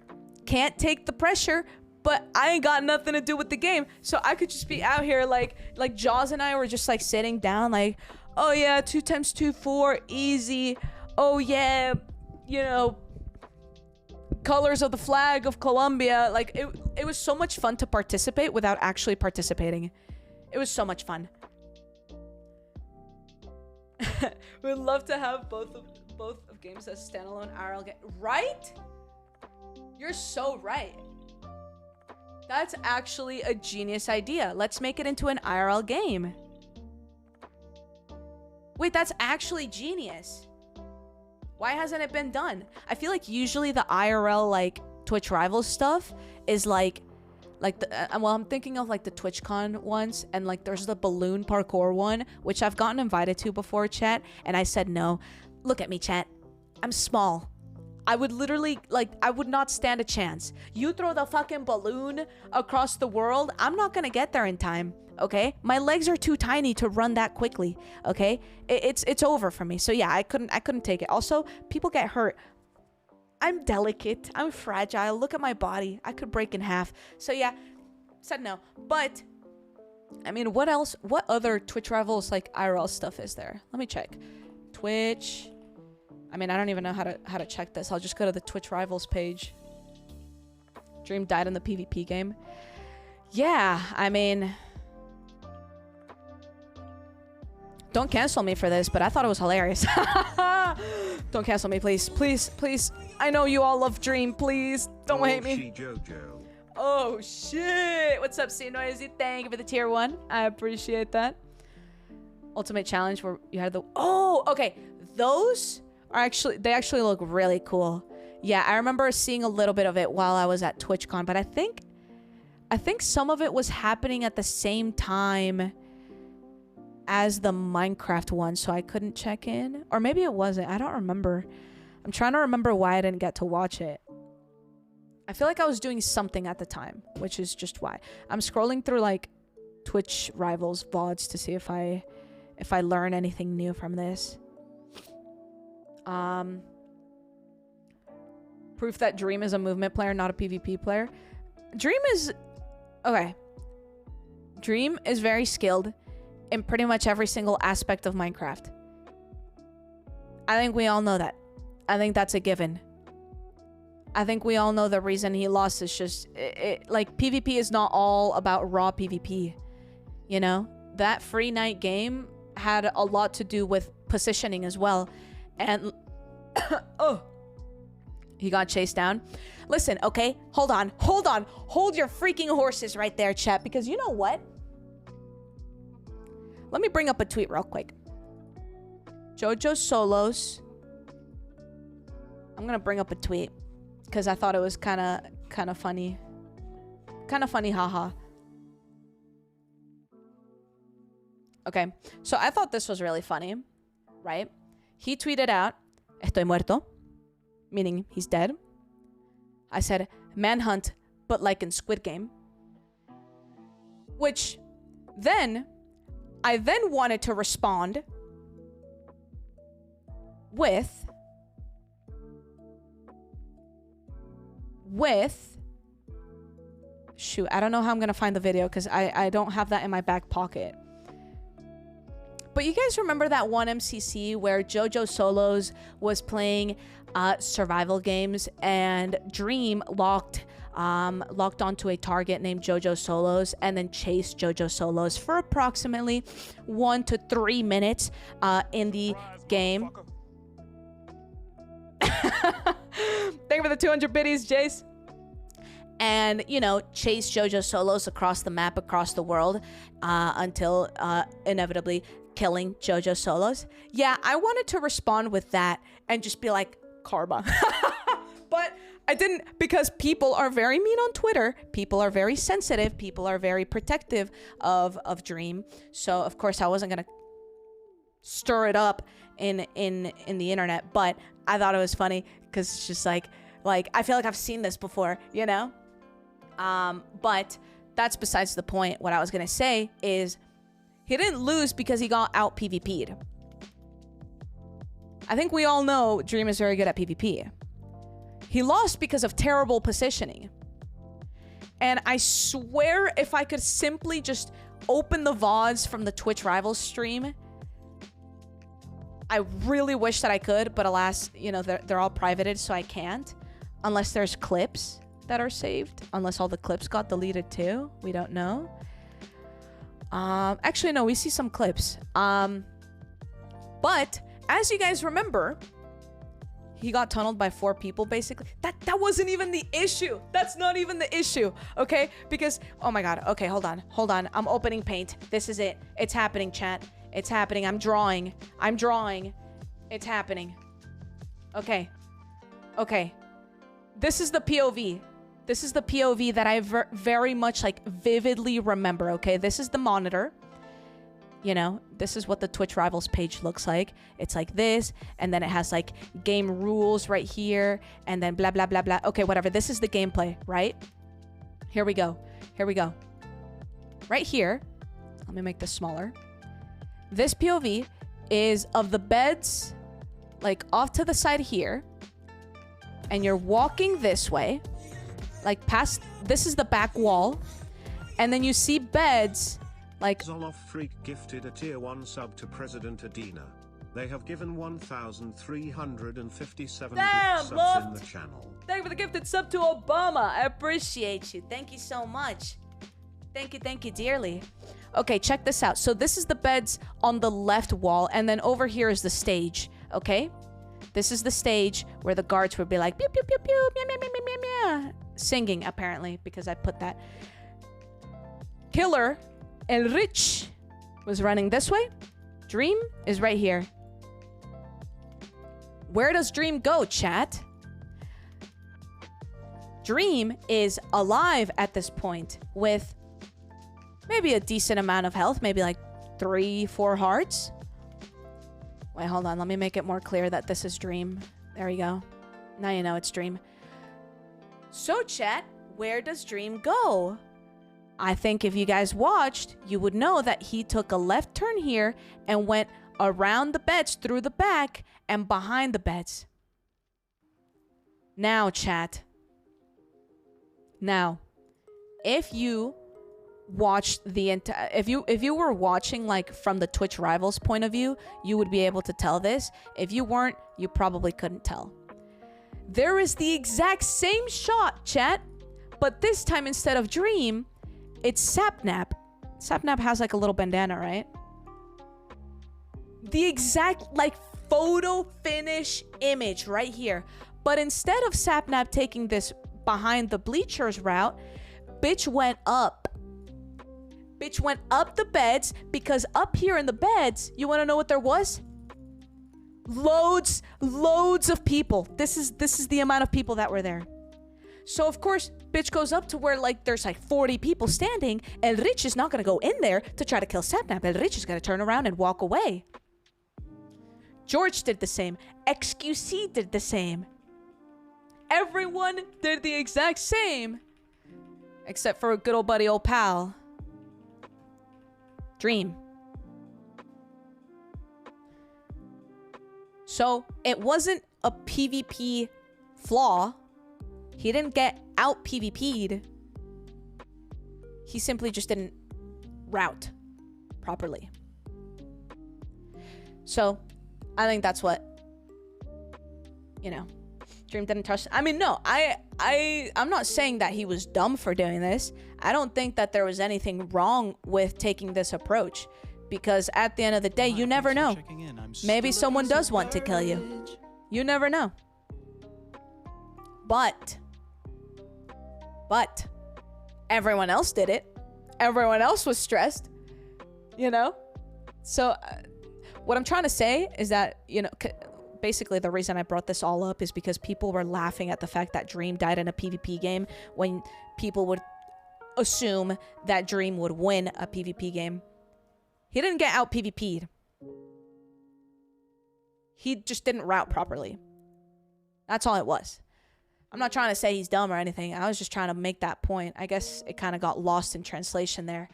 can't take the pressure, but I ain't got nothing to do with the game, so I could just be out here like Jaws and I were just like sitting down like, oh yeah, 2 times 2, 4, easy. Oh yeah, you know, colors of the flag of Colombia. Like it was so much fun to participate without actually participating. It was so much fun. We'd love to have both of games as standalone IRL game. Right? You're so right. That's actually a genius idea. Let's make it into an IRL game. Wait, that's actually genius. Why hasn't it been done? I feel like usually the IRL like Twitch Rivals stuff is like the well, I'm thinking of like the TwitchCon ones, and like there's the balloon parkour one, which I've gotten invited to before, chat, and I said no. Look at me, chat. I'm small. I would literally, like, I would not stand a chance. You throw the fucking balloon across the world, I'm not gonna get there in time, okay? My legs are too tiny to run that quickly, okay? It's over for me. So yeah, I couldn't take it. Also, people get hurt. I'm delicate. I'm fragile. Look at my body. I could break in half. So yeah, said no. But, I mean, what else? What other Twitch Rivals, like, IRL stuff is there? Let me check. Twitch. I mean, I don't even know how to check this. I'll just go to the Twitch Rivals page. Dream died in the PvP game. Yeah, I mean, don't cancel me for this, but I thought it was hilarious. Don't cancel me, please. Please, please. I know you all love Dream. Please, don't hate me. Oh, shit. What's up, C Noisy? Thank you for the tier 1. I appreciate that. Ultimate Challenge where you had the... Oh, okay. Those are actually... They actually look really cool. Yeah, I remember seeing a little bit of it while I was at TwitchCon, but I think some of it was happening at the same time as the Minecraft one, so I couldn't check in. Or maybe it wasn't. I don't remember. I'm trying to remember why I didn't get to watch it. I feel like I was doing something at the time, which is just why. I'm scrolling through like Twitch Rivals VODs to see if I learn anything new from this. Proof that Dream is a movement player, not a PvP player. Dream is... Okay. Dream is very skilled in pretty much every single aspect of Minecraft. I think we all know that. I think that's a given. I think we all know the reason he lost is just... like, PvP is not all about raw PvP. You know? That free night game had a lot to do with positioning as well. And... oh... He got chased down. Listen, okay? Hold on. Hold on. Hold your freaking horses right there, chat. Because you know what? Let me bring up a tweet real quick. Jojo Solos. I'm going to bring up a tweet. Because I thought it was kind of funny. Kind of funny, haha. Okay. So I thought this was really funny. Right? He tweeted out, Estoy muerto. Meaning he's dead. I said, manhunt, but like in Squid Game. Which, I then wanted to respond with, shoot, I don't know how I'm going to find the video because I don't have that in my back pocket. But you guys remember that one MCC where Jojo Solos was playing survival games and Dream locked onto a target named Jojo Solos and then chased Jojo Solos for approximately 1 to 3 minutes in the game. Thank you for the 200 biddies, Jace. And, you know, chase Jojo Solos across the map, across the world, until inevitably killing Jojo Solos. Yeah, I wanted to respond with that and just be like, karma. But I didn't, because people are very mean on Twitter. People are very sensitive. People are very protective of Dream. So, of course, I wasn't going to stir it up in the internet. But I thought it was funny because it's just like, I feel like I've seen this before, you know? But that's besides the point. What I was going to say is he didn't lose because he got out PvP'd. I think we all know Dream is very good at PvP. He lost because of terrible positioning. And I swear if I could simply just open the VODs from the Twitch Rivals stream, I really wish that I could, but alas, you know, they're all privated, so I can't. Unless there's clips that are saved. Unless all the clips got deleted too. We don't know. Actually, no, we see some clips. But as you guys remember, he got tunneled by 4 people, basically. That wasn't even the issue. That's not even the issue, okay? Because, oh my god, okay, hold on. I'm opening paint. This is it. It's happening, chat. It's happening. I'm drawing. It's happening. Okay. This is the POV. This is the POV that I very much, like, vividly remember, okay? This is the monitor. You know, this is what the Twitch Rivals page looks like. It's like this, and then it has, like, game rules right here, and then blah, blah, blah, blah. Okay, whatever. This is the gameplay, right? Here we go. Right here. Let me make this smaller. This POV is of the beds, like, off to the side here. And you're walking this way. Like, past... This is the back wall. And then you see beds... Like, Zoloff Freak gifted a tier 1 sub to President Adina. They have given 1,357 Damn, gift subs Loft. in the channel. Thank you for the gifted sub to Obama. I appreciate you. Thank you so much. Thank you dearly. Okay, check this out. So this is the beds on the left wall, and then over here is the stage, okay? This is the stage where the guards would be like, pew, pew, pew, pew, meow, meow, meow, meow, meow, meow. Singing, apparently, because I put that. Killer El Rich was running this way. Dream is right here. Where does Dream go, chat? Dream is alive at this point with maybe a decent amount of health, maybe like 3-4 hearts. Wait, hold on. Let me make it more clear that this is Dream. There we go. Now you know it's Dream. So, chat, where does Dream go? I think if you guys watched, you would know that he took a left turn here and went around the beds, through the back, and behind the beds. Now, chat. Now, if you watched the entire, if you were watching like from the Twitch Rivals point of view, you would be able to tell this. If you weren't, you probably couldn't tell. There is the exact same shot, chat, but this time instead of Dream, it's Sapnap. Sapnap has like a little bandana, right? The exact like photo finish image right here. But instead of Sapnap taking this behind the bleachers route, bitch went up. Bitch went up the beds, because up here in the beds, you want to know what there was? Loads of people. This is the amount of people that were there. So of course, bitch goes up to where like there's like 40 people standing. El Rich is not gonna go in there to try to kill Sapnap. El Rich is gonna turn around and walk away. George did the same. XQC did the same. Everyone did the exact same. Except for a good old buddy, old pal. Dream. So, it wasn't a PvP flaw. He didn't get out PvP'd. He simply just didn't route properly. So, I think that's what, you know, Dream didn't trust. I mean, no, I'm not saying that he was dumb for doing this. I don't think that there was anything wrong with taking this approach, because at the end of the day, you never know. Maybe someone does want to kill you. You never know. But everyone else did it. Everyone else was stressed, you know? So what I'm trying to say is that, you know, basically the reason I brought this all up is because people were laughing at the fact that Dream died in a PvP game when people would assume that Dream would win a PvP game. He didn't get out PvP'd. He just didn't route properly. That's all it was. I'm not trying to say he's dumb or anything. I was just trying to make that point. I guess it kind of got lost in translation there.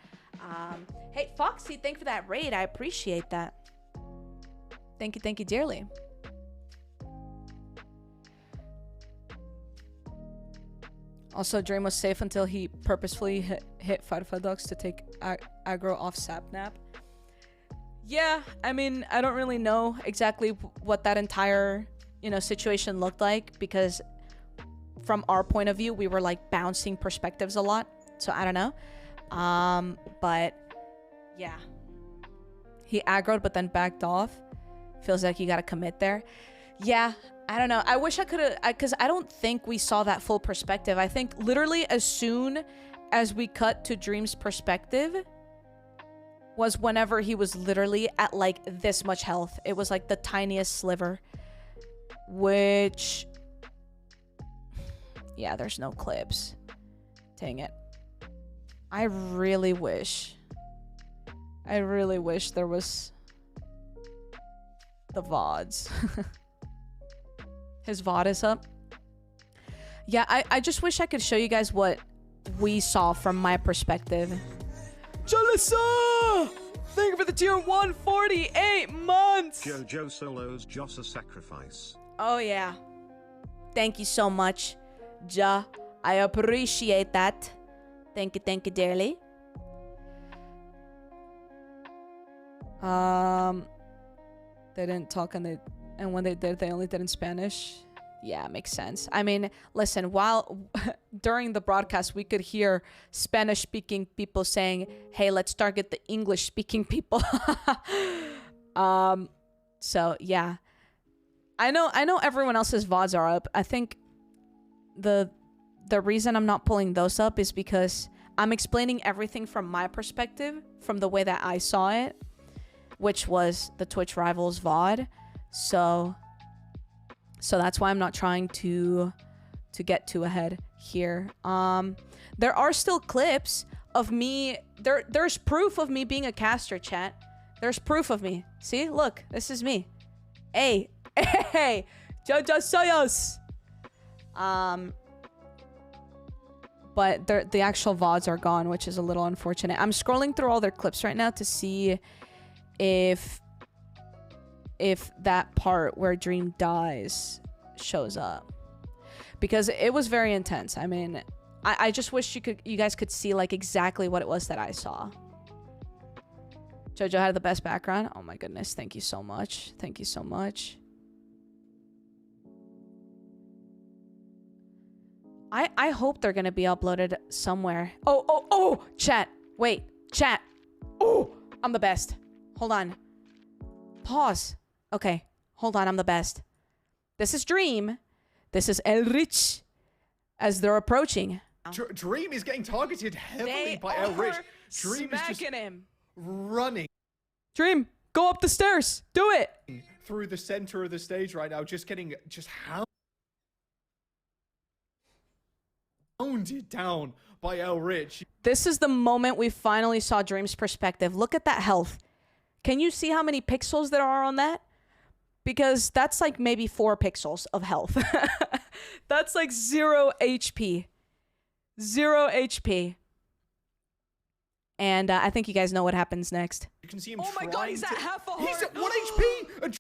Hey, Foxy, thank you for that raid. I appreciate that. Thank you dearly. Also, Dream was safe until he purposefully hit Firefly Dogs to take aggro off Sapnap. Yeah, I mean, I don't really know exactly what that entire, you know, situation looked like, because from our point of view, we were like bouncing perspectives a lot. So I don't know. But yeah. He aggroed but then backed off. Feels like you gotta commit there. Yeah, I don't know. I wish I could have, because I don't think we saw that full perspective. I think literally as soon as we cut to Dream's perspective was whenever he was literally at like this much health. It was like the tiniest sliver, which, yeah, there's no clips. Dang it. I really wish there was the VODs. His VOD is up. Yeah, I just wish I could show you guys what we saw from my perspective. Jalissa! Thank you for the tier 148 months! Jojo Solo's Jossa Sacrifice. Oh, yeah. Thank you so much, Ja. I appreciate that. Thank you dearly. They didn't talk and when they did, they only did in Spanish. Yeah, makes sense. I mean, listen, while during the broadcast, we could hear Spanish-speaking people saying, hey, let's target the English-speaking people. So yeah. I know everyone else's VODs are up. I think the reason I'm not pulling those up is because I'm explaining everything from my perspective, from the way that I saw it, which was the Twitch Rivals VOD. So that's why I'm not trying to get too ahead here. There are still clips of me. There's proof of me being a caster, chat. There's proof of me. See, look, this is me. Hey, hey, Jojo Soyos. But the actual VODs are gone, which is a little unfortunate. I'm scrolling through all their clips right now to see if that part where Dream dies shows up, because it was very intense. I mean, I just wish you guys could see like exactly what it was that I saw. Jojo had the best background. Oh my goodness, thank you so much. Thank you so much. I hope they're gonna be uploaded somewhere. Oh, chat. Wait, chat. Oh, I'm the best. Hold on. Pause. Okay, hold on, I'm the best. This is Dream. This is Elrich as they're approaching. Dream is getting targeted heavily by Elrich. Dream is just him. running Dream, go up the stairs. Do it. through the center of the stage right now, just getting hounded down by Elrich. This is the moment we finally saw Dream's perspective. Look at that health. Can you see how many pixels there are on that? Because that's like maybe 4 pixels of health. That's like 0 HP. 0 HP. And I think you guys know what happens next. You can see him. Oh my god, he's at half a heart. He's at 1 HP.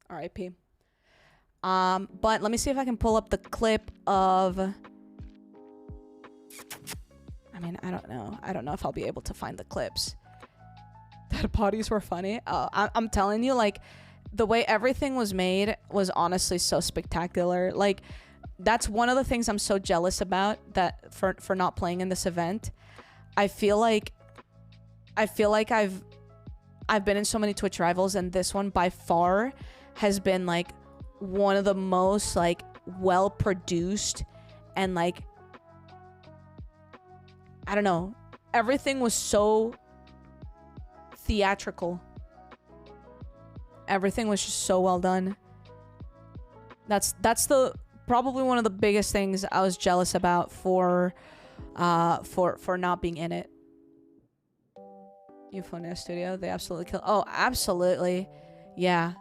R.I.P. But let me see if I can pull up the clip of... I mean, I don't know. I don't know if I'll be able to find the clips. That bodies were funny. I'm telling you, like, the way everything was made was honestly so spectacular. Like, that's one of the things I'm so jealous about, that for not playing in this event. I feel like I've been in so many Twitch Rivals, and this one by far has been like one of the most like well produced, and like, I don't know, everything was so theatrical. Everything was just so well done. That's the probably one of the biggest things I was jealous about for not being in it. Euphonia Studio, they absolutely kill. Oh, absolutely. Yeah.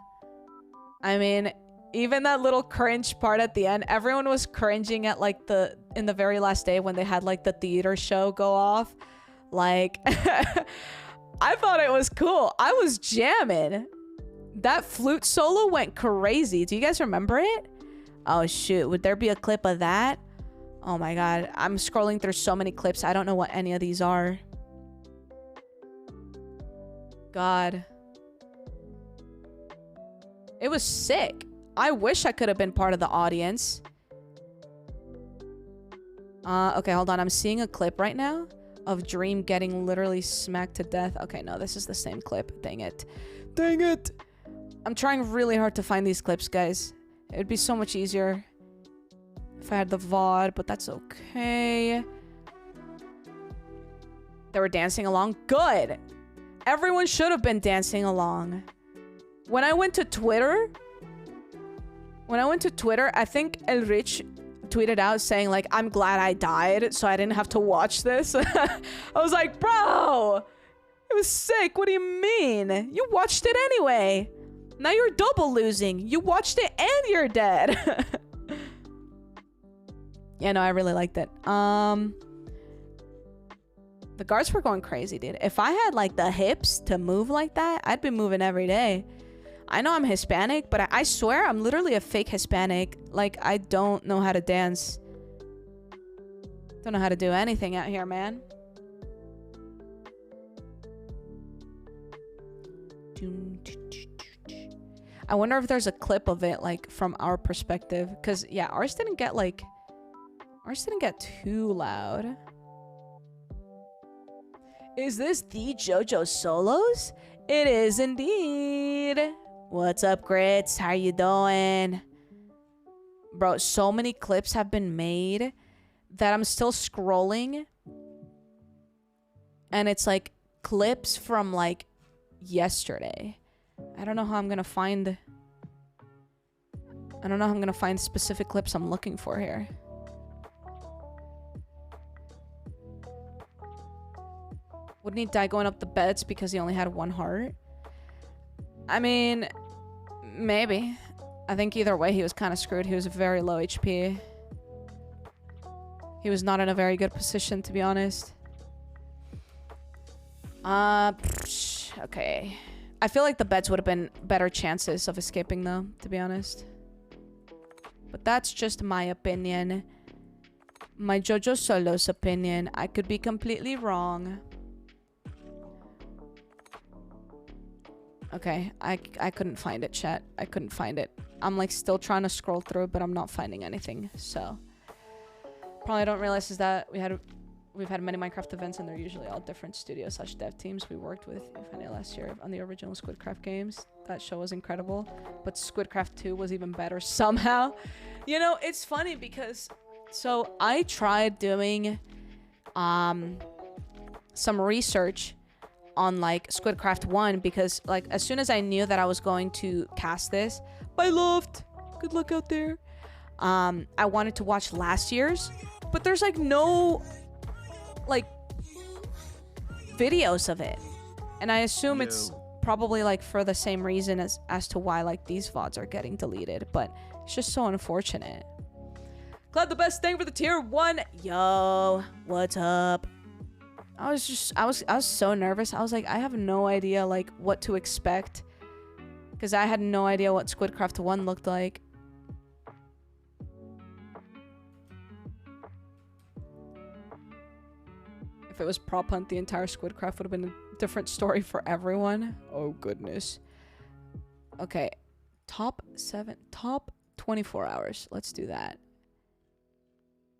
I mean, even that little cringe part at the end, everyone was cringing at like in the very last day when they had like the theater show go off. Like, I thought it was cool. I was jamming. That flute solo went crazy. Do you guys remember it? Oh shoot, would there be a clip of that? Oh my god, I'm scrolling through so many clips. I don't know what any of these are. God. It was sick. I wish I could have been part of the audience. Okay, hold on. I'm seeing a clip right now of Dream getting literally smacked to death. Okay, no, this is the same clip. Dang it. Dang it! I'm trying really hard to find these clips, guys. It would be so much easier if I had the VOD, but that's okay. They were dancing along. Good! Everyone should have been dancing along. When I went to Twitter, I think Elrich tweeted out saying like, I'm glad I died so I didn't have to watch this. I was like, bro, it was sick. What do you mean? You watched it anyway. Now you're double losing. You watched it and you're dead. Yeah, no, I really liked it. The guards were going crazy, dude. If I had like the hips to move like that, I'd be moving every day. I know I'm Hispanic, but I swear I'm literally a fake Hispanic. Like, I don't know how to dance. Don't know how to do anything out here, man. I wonder if there's a clip of it, like, from our perspective. Because, yeah, ours didn't get, like... Ours didn't get too loud. Is this the JoJo Solos? It is indeed. What's up, Grits? How you doing? Bro, so many clips have been made that I'm still scrolling. And it's, like, clips from, like, yesterday. I don't know how I'm gonna find... I don't know how I'm gonna find specific clips I'm looking for here. Wouldn't he die going up the beds because he only had 1 heart? I mean, maybe. I think either way he was kind of screwed. He was very low HP. He was not in a very good position, to be honest. Okay. I feel like the beds would have been better chances of escaping, though, to be honest. But that's just my opinion. My JoJo Solos opinion. I could be completely wrong. Okay, I couldn't find it, chat. I couldn't find it. I'm, like, still trying to scroll through, but I'm not finding anything, so... Probably don't realize is that we've had many Minecraft events, and they're usually all different studios / dev teams. We worked with last year on the original Squid Craft games. That show was incredible, but Squid Craft 2 was even better somehow. You know, it's funny because... So, I tried doing some research on, like, Squid Craft 1 because, like, as soon as I knew that I was going to cast this, bye Loft, good luck out there, I wanted to watch last year's, but there's, like, no, like, videos of it, and I assume it's probably, like, for the same reason as to why, like, these VODs are getting deleted, but it's just so unfortunate. Glad the best thing for the tier 1. Yo, what's up? I was so nervous. I was like, I have no idea, like, what to expect. Because I had no idea what Squid Craft 1 looked like. If it was prop hunt, the entire Squid Craft would have been a different story for everyone. Oh, goodness. Okay. Top 24 hours. Let's do that.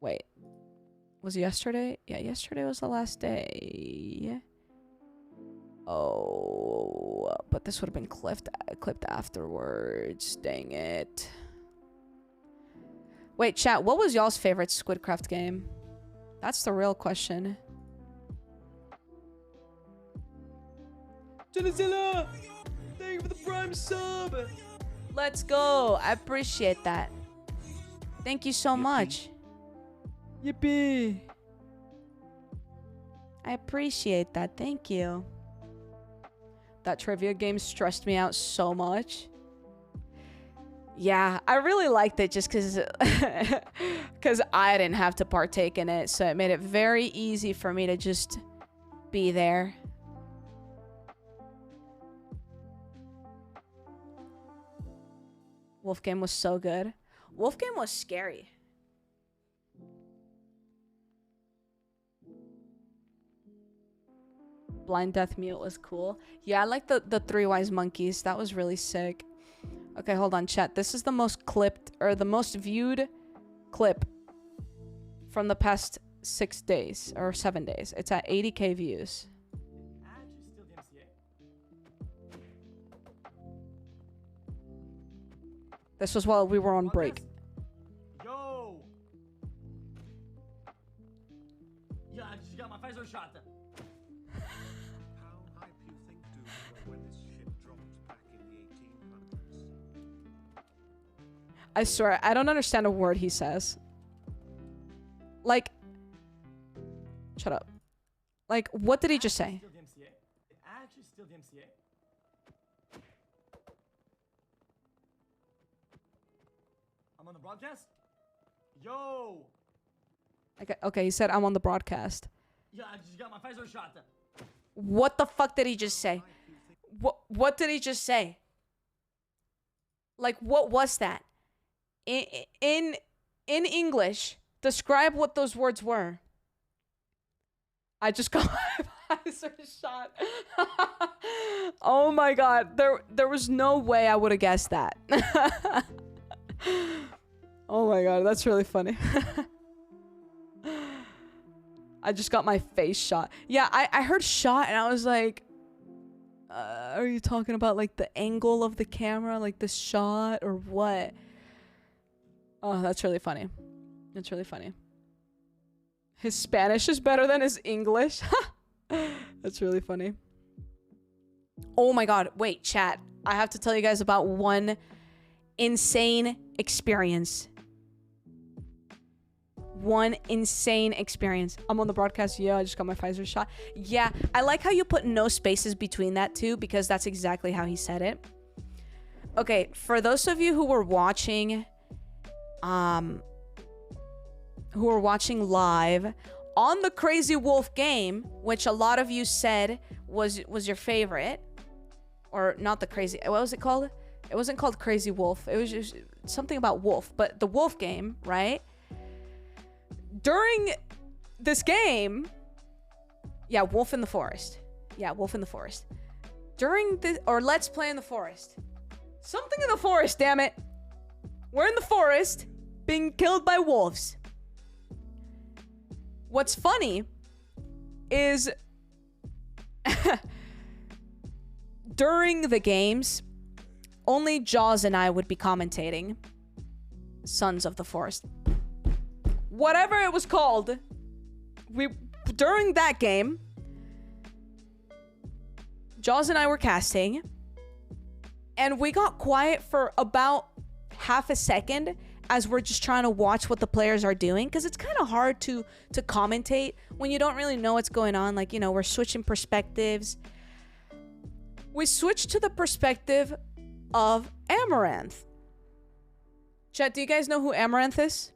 Wait. Was yesterday? Yeah, yesterday was the last day. Oh, but this would have been clipped afterwards. Dang it. Wait, chat, what was y'all's favorite Squidcraft game? That's the real question. Genizilla! Thank you for the prime sub! Let's go! I appreciate that. Thank you so much. Yippee! I appreciate that. Thank you. That trivia game stressed me out so much. Yeah, I really liked it just because I didn't have to partake in it. So it made it very easy for me to just be there. Wolf game was so good. Wolf game was scary. Blind Death Mute was cool. Yeah, I like the Three Wise Monkeys. That was really sick. Okay, hold on, chat. This is the most clipped, or the most viewed clip from the past 6 days, or 7 days. It's at 80k views. This was while we were on break. Yo! Yeah, I just got my face shot. How hype you think Duke were when this shit dropped back in the 1800s? I swear, I don't understand a word he says. Like, shut up. Like, what did he just say? Actually, still the MCA. I'm on the broadcast. Yo! Okay, he said I'm on the broadcast. Yeah, I just got my Pfizer shot. What the fuck did he just say? What did he just say? Like, what was that? In English, describe what those words were. I just got Pfizer shot. Oh my god. There was no way I would have guessed that. Oh my god, that's really funny. I just got my face shot. Yeah, I heard shot and I was like, are you talking about like the angle of the camera, like the shot or what? Oh, that's really funny. That's really funny. His Spanish is better than his English. That's really funny. Oh my god, wait, chat. I have to tell you guys about one insane experience. One insane experience. I'm on the broadcast. Yeah, I just got my Pfizer shot. Yeah, I like how you put no spaces between that too, because that's exactly how he said it. Okay, for those of you who were watching live on the Crazy Wolf game, which a lot of you said was your favorite, or not the crazy, what was it called? It wasn't called Crazy Wolf. It was just something about wolf, but the wolf game, right? During this game, yeah, Wolf in the Forest. Yeah, Wolf in the Forest. During the, or Let's Play in the Forest. Something in the forest, damn it. We're in the forest, being killed by wolves. What's funny is during the games, only Jaws and I would be commentating Sons of the Forest. Whatever it was called, during that game, Jaws and I were casting, and we got quiet for about half a second as we're just trying to watch what the players are doing, because it's kind of hard to commentate when you don't really know what's going on. Like, you know, we're switching perspectives. We switched to the perspective of Amaranth. Chat, do you guys know who Amaranth is?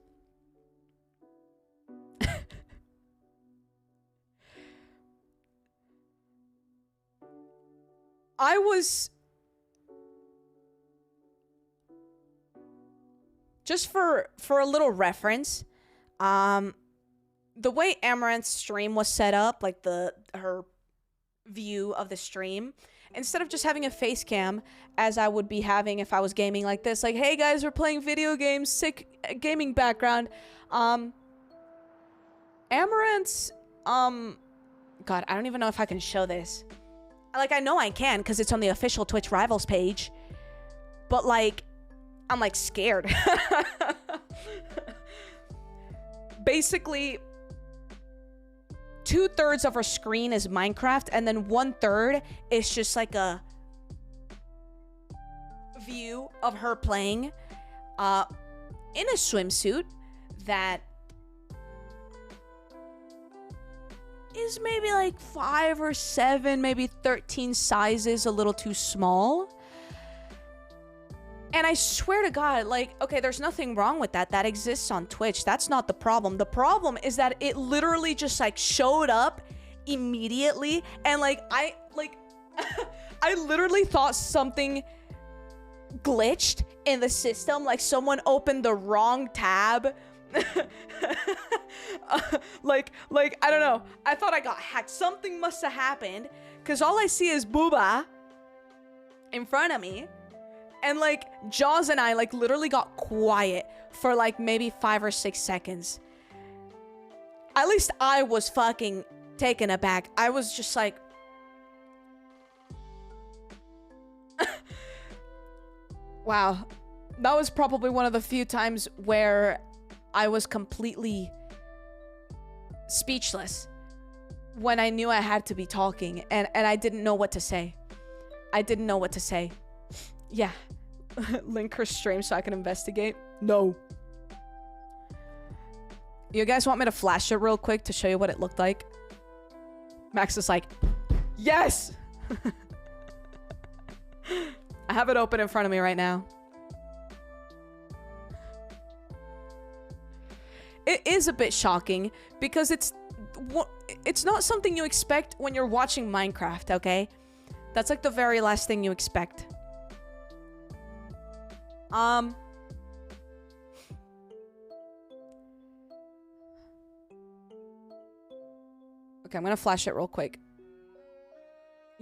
I was... Just for a little reference, the way Amaranth's stream was set up, like her view of the stream, instead of just having a face cam, as I would be having if I was gaming like this, like, hey guys, we're playing video games, sick gaming background. Amaranth's, God, I don't even know if I can show this. Like, I know I can, because it's on the official Twitch Rivals page, but like, I'm like scared. Basically, 2/3 of her screen is Minecraft, and then 1/3 is just like a view of her playing in a swimsuit that is maybe like 5 or 7, maybe 13 sizes a little too small. And I swear to God, like, okay, there's nothing wrong with that. That exists on Twitch. That's not the problem. The problem is that it literally just, like, showed up immediately. And, like, I literally thought something glitched in the system. Like, someone opened the wrong tab. Like, I don't know. I thought I got hacked. Something must have happened. Because all I see is Booba in front of me. And, like, Jaws and I, like, literally got quiet for, like, maybe 5 or 6 seconds. At least I was fucking taken aback. I was just like... Wow. That was probably one of the few times where I was completely speechless when I knew I had to be talking. And I didn't know what to say. I didn't know what to say. Yeah. Link her stream so I can investigate. No. You guys want me to flash it real quick to show you what it looked like? Max is like, yes! I have it open in front of me right now. It is a bit shocking because it's not something you expect when you're watching Minecraft, okay? That's like the very last thing you expect. Okay, I'm gonna flash it real quick.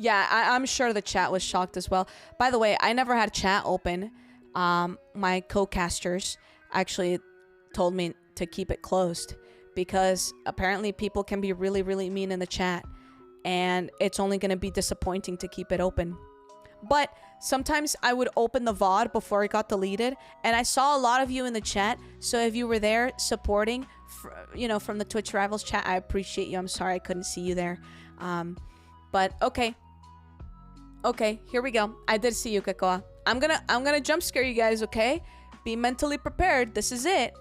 Yeah, I'm sure the chat was shocked as well. By the way, I never had chat open. My co-casters actually told me to keep it closed because apparently people can be really, really mean in the chat, and it's only going to be disappointing to keep it open. But sometimes I would open the VOD before it got deleted, and I saw a lot of you in the chat. So if you were there supporting, you know, from the Twitch Rivals chat, I appreciate you. I'm sorry I couldn't see you there. But okay. Okay, here we go. I did see you, Kakoa. I'm gonna jump scare you guys, okay? Be mentally prepared. This is it.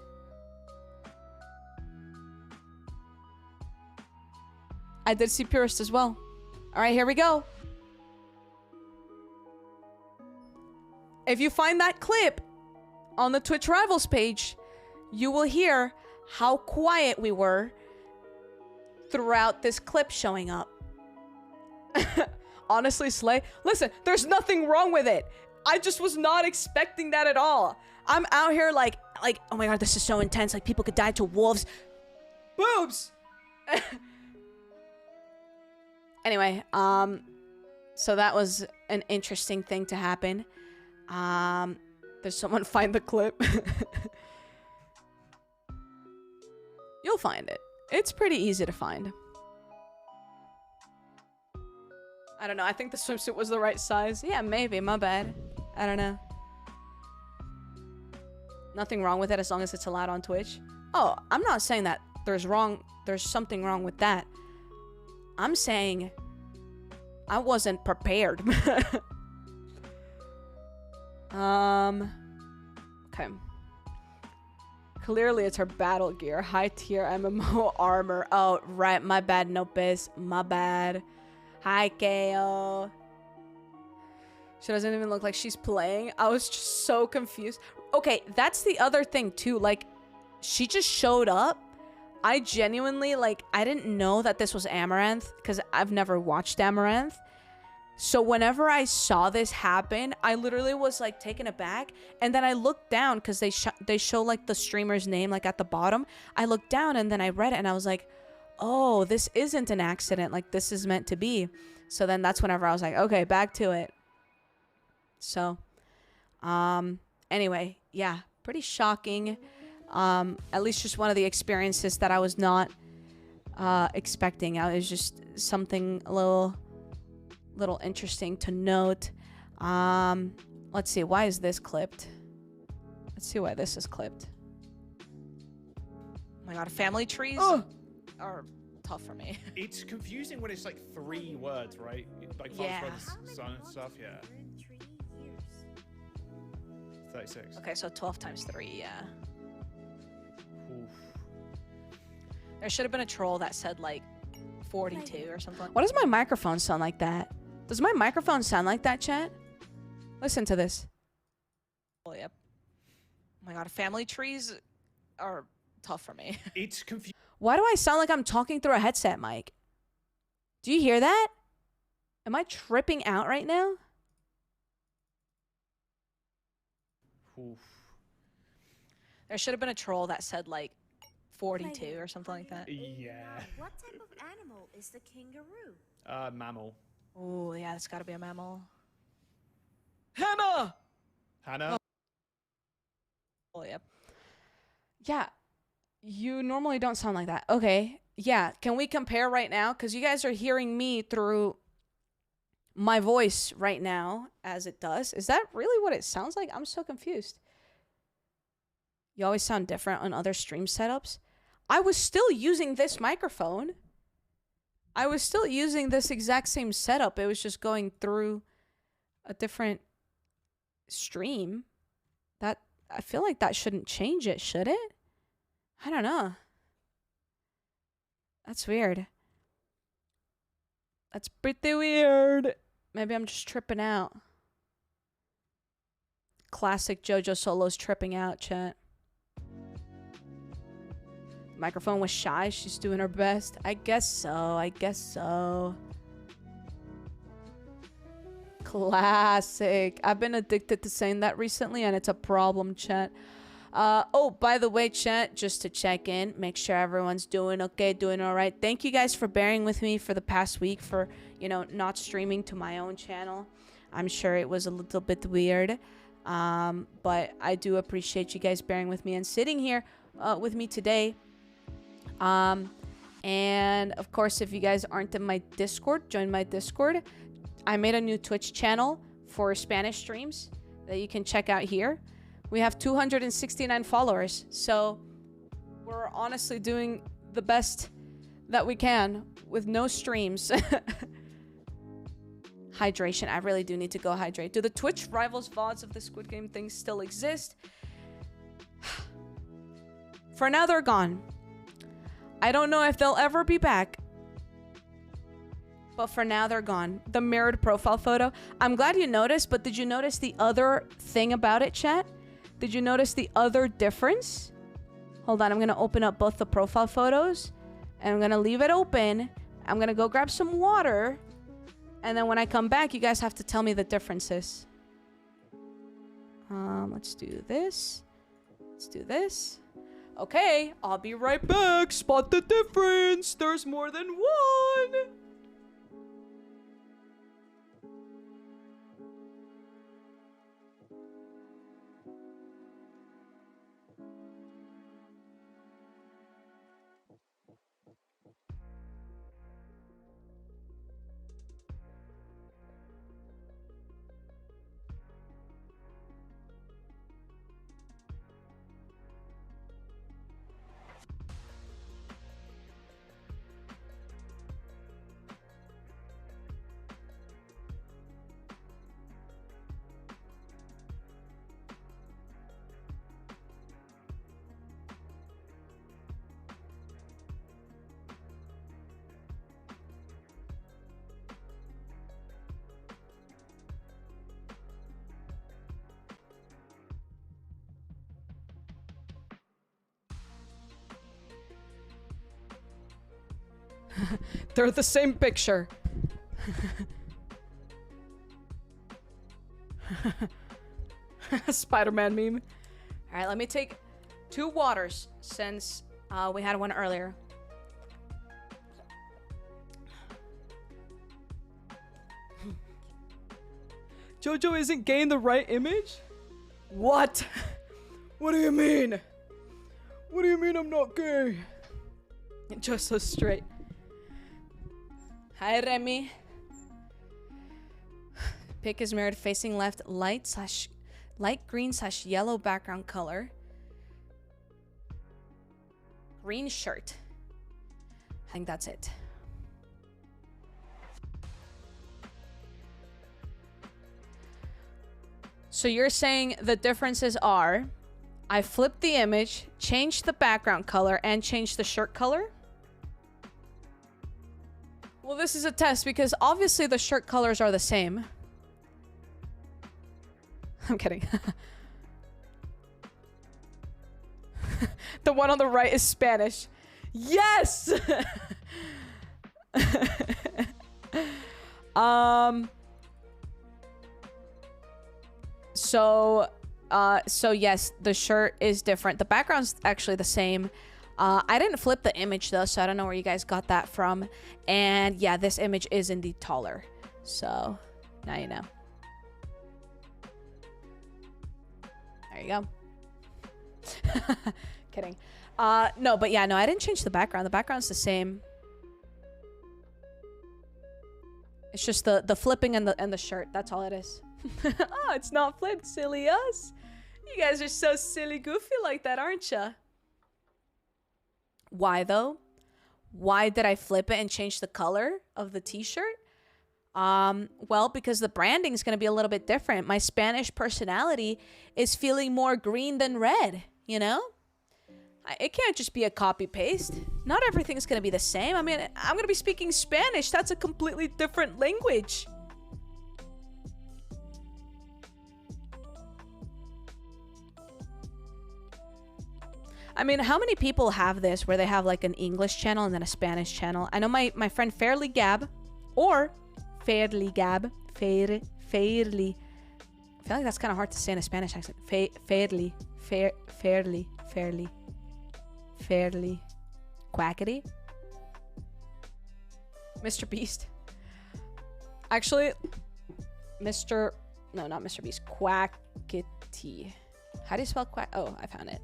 I did see Purist as well. All right, here we go. If you find that clip on the Twitch Rivals page, you will hear how quiet we were throughout this clip showing up. Honestly, Slay, listen, there's nothing wrong with it. I just was not expecting that at all. I'm out here like, oh my god, this is so intense. Like, people could die to wolves. Boobs! Anyway, so that was an interesting thing to happen. There's someone find the clip. You'll find it. It's pretty easy to find. I don't know. I think the swimsuit was the right size. Yeah, maybe. My bad. I don't know. Nothing wrong with it as long as it's allowed on Twitch. Oh, I'm not saying that there's something wrong with that. I'm saying I wasn't prepared. Okay. Clearly it's her battle gear. High tier MMO armor. Oh, right. My bad, Nopis. My bad. Hi, KO. She doesn't even look like she's playing. I was just so confused. Okay, that's the other thing too. Like, she just showed up. I genuinely, like, I didn't know that this was Amaranth because I've never watched Amaranth. So whenever I saw this happen, I literally was like taken aback. And then I looked down because they show like the streamer's name like at the bottom. I looked down and then I read it and I was like, oh, this isn't an accident. Like, this is meant to be. So then that's whenever I was like, okay, back to it. So, anyway, yeah, pretty shocking. At least just one of the experiences that I was not expecting. It was just something a little interesting to note. Let's see, why is this clipped? Let's see why this is clipped. Oh my god, family trees are tough for me. It's confusing when it's like 3 words, right? Like Yeah. Father's son and stuff, yeah. 36. Okay, so 12 times 3, yeah. Oof. There should have been a troll that said like 42 or something. Why does my microphone sound like that? Does my microphone sound like that, chat? Listen to this. Oh, yep. Oh my god, family trees are tough for me. It's confusing. Why do I sound like I'm talking through a headset mic? Do you hear that? Am I tripping out right now? Oof. There should have been a troll that said like 42 or something like that. Yeah. What type of animal is the kangaroo? Mammal. Oh, yeah, it's gotta be a mammal. Hannah! Hannah? Oh, yep. Yeah, you normally don't sound like that. Okay, yeah, can we compare right now? Because you guys are hearing me through my voice right now as it does. Is that really what it sounds like? I'm so confused. You always sound different on other stream setups. I was still using this microphone. I was still using this exact same setup. It was just going through a different stream. That, I feel like that shouldn't change it, should it? I don't know. That's weird. That's pretty weird. Maybe I'm just tripping out. Classic JoJo Solo's tripping out, chat. Microphone was shy. She's doing her best. I guess so. I guess so. Classic. I've been addicted to saying that recently, and it's a problem, chat. Oh, by the way, chat, just to check in, make sure everyone's doing okay, doing all right. Thank you guys for bearing with me for the past week for, you know, not streaming to my own channel. I'm sure it was a little bit weird, but I do appreciate you guys bearing with me and sitting here with me today. And of course, if you guys aren't in my Discord, join my Discord. I made a new Twitch channel for Spanish streams that you can check out here. We have 269 followers, so we're honestly doing the best that we can with no streams. Hydration. I really do need to go hydrate. Do the Twitch Rivals VODs of the Squid Game thing still exist? For now, they're gone. I don't know if they'll ever be back. But for now, they're gone. The mirrored profile photo. I'm glad you noticed, but did you notice the other thing about it, chat? Did you notice the other difference? Hold on, I'm going to open up both the profile photos. And I'm going to leave it open. I'm going to go grab some water. And then when I come back, you guys have to tell me the differences. Let's do this. Let's do this. Okay, I'll be right back. Spot the difference. There's more than one. They're the same picture. Spider-Man meme. All right, let me take 2 waters since we had one earlier. Jojo isn't gay in the right image? What? What do you mean? What do you mean I'm not gay? Just so straight. Hi, Remy. Pick is mirrored facing left, light green / yellow background color. Green shirt. I think that's it. So you're saying the differences are, I flipped the image, changed the background color, and changed the shirt color? Well, this is a test because obviously the shirt colors are the same. I'm kidding. The one on the right is Spanish. Yes! So yes, the shirt is different. The background's actually the same. I didn't flip the image though, so I don't know where you guys got that from. And yeah, this image is indeed taller. So now you know. There you go. Kidding. No, but yeah, no, I didn't change the background. The background's the same. It's just the flipping and the shirt. That's all it is. Oh, it's not flipped, silly us. You guys are so silly goofy like that, aren't ya? Why though? Why did I flip it and change the color of the t-shirt? Well, because the branding is going to be a little bit different. My Spanish personality is feeling more green than red, you know? It can't just be a copy paste. Not everything's going to be the same. I mean, I'm going to be speaking Spanish. That's a completely different language. I mean, how many people have this where they have like an English channel and then a Spanish channel? I know my friend Fairly Gab, or Fairly Gab, Fairly I feel like that's kind of hard to say in a Spanish accent. Fairly. Quackity. Mr. Beast. Actually, no, not Mr. Beast. Quackity. How do you spell quack? Oh, I found it.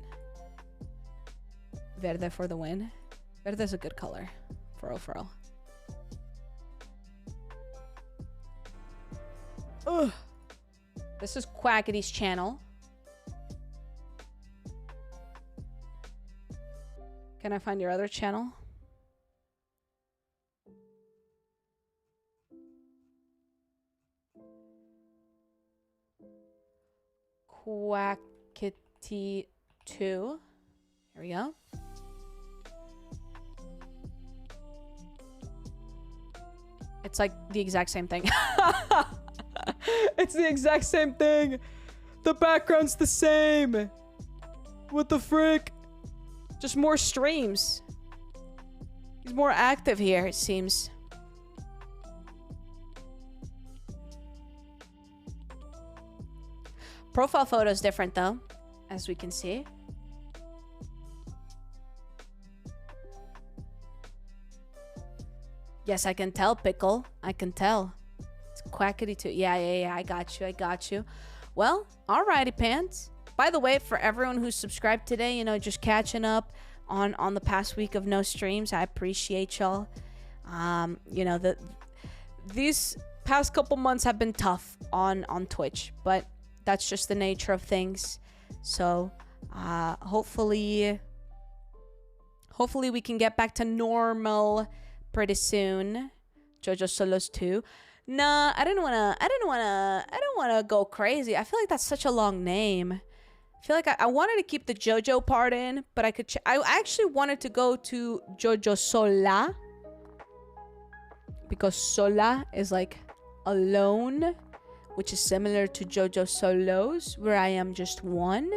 Verde for the win. Verde's a good color. For real. Ugh. This is Quackity's channel. Can I find your other channel? Quackity 2. Here we go. It's like the exact same thing. It's the exact same thing. The background's the same. What the frick? Just more streams. He's more active here, it seems. Profile photo is different though, as we can see. Yes, I can tell, Pickle. I can tell. It's Quackity too. Yeah. I got you. Well, alrighty, Pants. By the way, for everyone who's subscribed today, you know, just catching up on the past week of no streams, I appreciate y'all. You know, these past couple months have been tough on Twitch, but that's just the nature of things. So, hopefully we can get back to normal pretty soon. Jojo Solos 2. Nah, I don't wanna go crazy. I feel like that's such a long name. I feel like I wanted to keep the Jojo part in, but I actually wanted to go to Jojo Sola, because Sola is like alone, which is similar to Jojo Solos, where I am just one.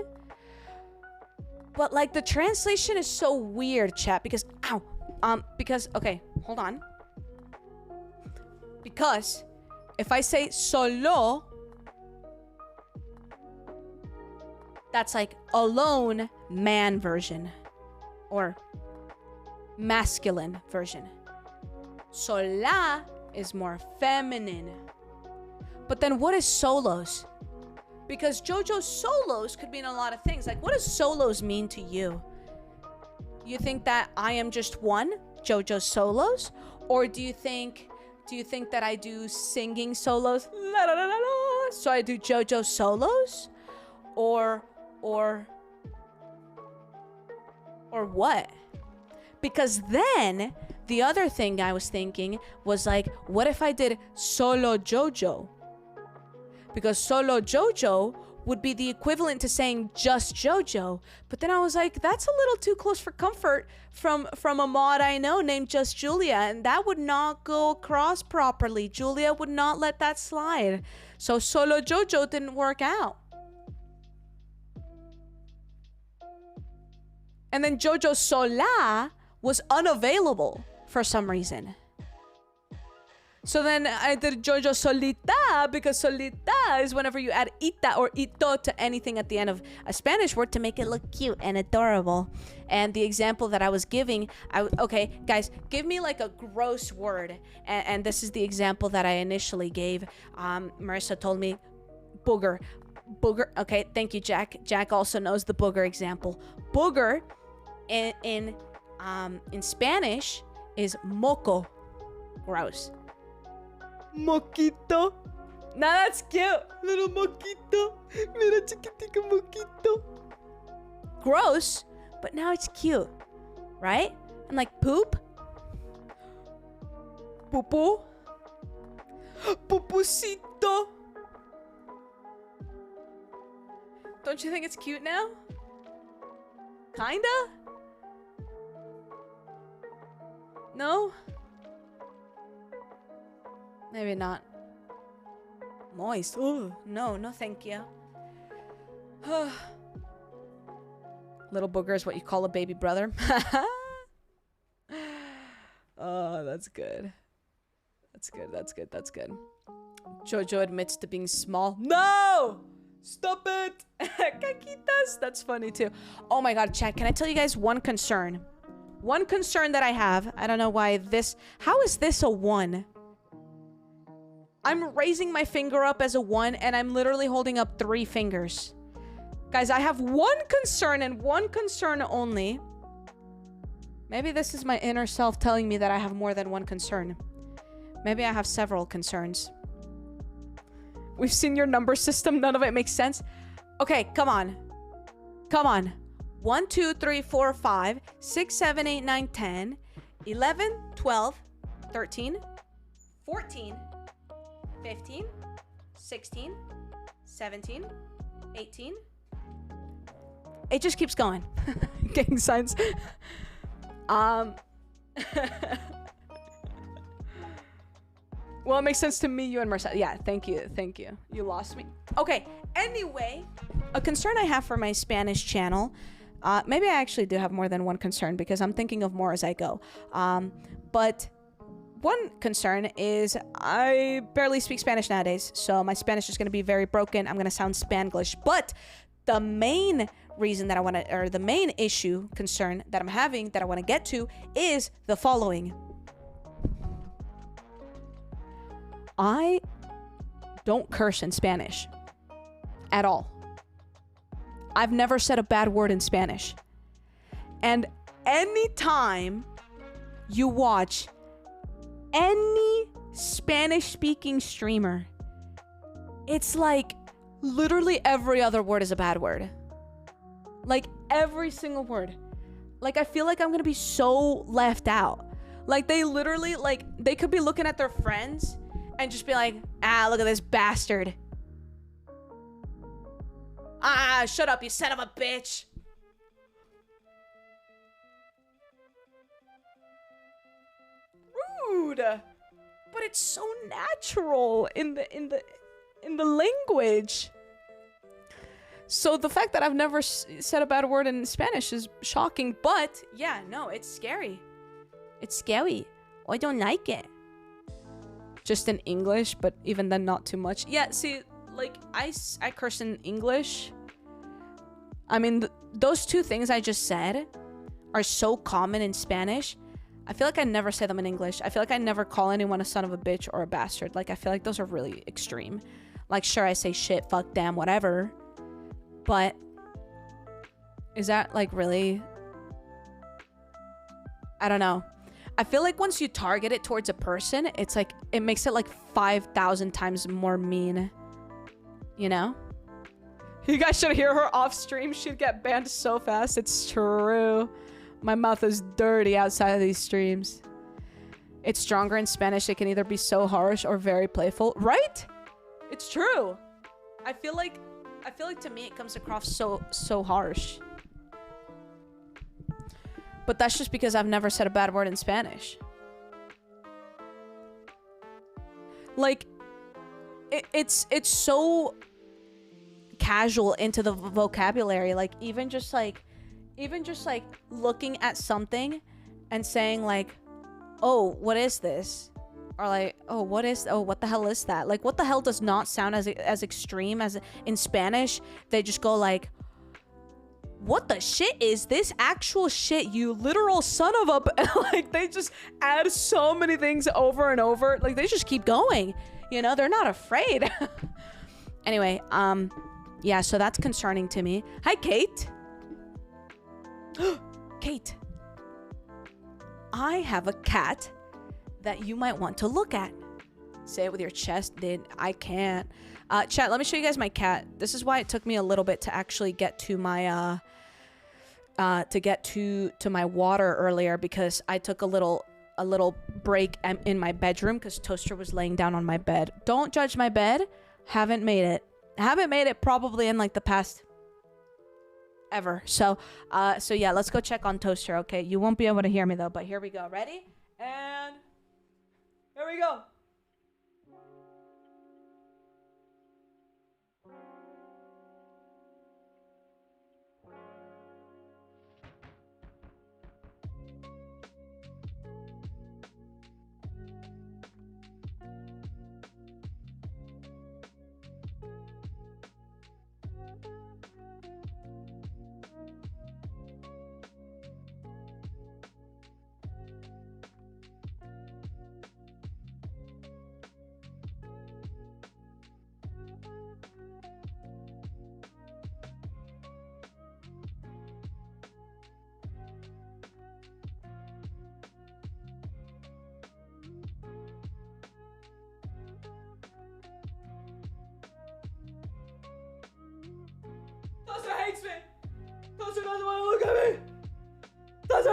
But like the translation is so weird, chat, because okay, hold on. Because if I say solo, that's like alone man version or masculine version. Sola is more feminine. But then what is solos? Because Jojo Solos could mean a lot of things. Like, what does solos mean to you? You think that I am just one, Jojo Solos? Or do you think that I do singing solos? La, la, la, la, la, so I do Jojo Solos? Or what? Because then the other thing I was thinking was like, what if I did solo Jojo? Because solo Jojo would be the equivalent to saying just Jojo. But then I was like, that's a little too close for comfort from a mod I know named Just Julia, and that would not go across properly. Julia would not let that slide. So solo Jojo didn't work out. And then Jojo Sola was unavailable for some reason. So then I did Jojo Solita, because Solita is whenever you add ita or ito to anything at the end of a Spanish word to make it look cute and adorable. And the example that I was giving, okay, guys, give me like a gross word. And this is the example that I initially gave. Marissa told me booger. Booger. Okay, thank you, Jack. Jack also knows the booger example. Booger in Spanish is moco. Gross. Moquito. Now that's cute. Little moquito. Mira chiquitica moquito. Gross, but now it's cute. Right? And like poop. Poo-poo. Pupusito. Don't you think it's cute now? Kinda? No? Maybe not. Moist. Oh, no, thank you. Little booger is what you call a baby brother. Oh, that's good. That's good. Jojo admits to being small. No! Stop it! Caquitas. That's funny too. Oh my god, chat. Can I tell you guys one concern? One concern that I have. I don't know why this... How is this a 1? I'm raising my finger up as a 1 and I'm literally holding up 3 fingers. Guys, I have one concern and one concern only. Maybe this is my inner self telling me that I have more than one concern. Maybe I have several concerns. We've seen your number system. None of it makes sense. Okay, come on. Come on. 1, 2, 3, 4, 5, 6, 7, 8, 9, 10, 11, 12, 13, 14, 15, 16, 17, 18. It just keeps going. Gang signs. Well, it makes sense to me, you, and Marcel. Yeah, thank you. Thank you. You lost me. Okay, anyway, a concern I have for my Spanish channel, maybe I actually do have more than one concern because I'm thinking of more as I go. But one concern is I barely speak Spanish nowadays, so my Spanish is going to be very broken. I'm going to sound Spanglish. But the main reason that I want to, or the main issue, concern that I'm having that I want to get to is the following. I don't curse in Spanish at all. I've never said a bad word in Spanish. And anytime you watch any Spanish-speaking streamer, it's like literally every other word is a bad word. Like every single word. Like I feel like I'm gonna be so left out. Like they literally, like they could be looking at their friends and just be like, ah, look at this bastard. Ah, shut up, you son of a bitch. Rude. But it's so natural in the language. So the fact that I've never said a bad word in Spanish is shocking. But yeah, no, it's scary. It's scary. I don't like it. Just in English, but even then not too much. Yeah, see, like I curse in English. I mean, those two things I just said are so common in Spanish. I feel like I never say them in English. I feel like I never call anyone a son of a bitch or a bastard. Like I feel like those are really extreme. Like sure, I say shit, fuck, damn, whatever. But is that like really? I don't know. I feel like once you target it towards a person, it's like, it makes it like 5,000 times more mean. You know? You guys should hear her off stream. She'd get banned so fast. It's true. My mouth is dirty outside of these streams. It's stronger in Spanish. It can either be so harsh or very playful. Right? It's true. I feel like to me it comes across so harsh. But that's just because I've never said a bad word in Spanish. Like, it's so casual into the vocabulary. Like, even just like looking at something and saying like, oh, what is this? Or like, oh, what the hell is that? Like, what the hell does not sound as extreme as in Spanish. They just go like, what the shit is this actual shit, you literal son of a... Like, they just add so many things over and over. Like, they just keep going. You know, they're not afraid. Anyway, yeah, so that's concerning to me. Hi, Kate. Kate. I have a cat that you might want to look at. Say it with your chest, dude. I can't. Chat, let me show you guys my cat. This is why it took me a little bit to actually get to my to my water earlier, because I took a little break in my bedroom because Toaster was laying down on my bed. Don't judge my bed. Haven't made it probably in like the past ever. So yeah, let's go check on Toaster. Okay, you won't be able to hear me though, but here we go. Ready? And here we go. Toaster doesn't want to look at me. Toaster.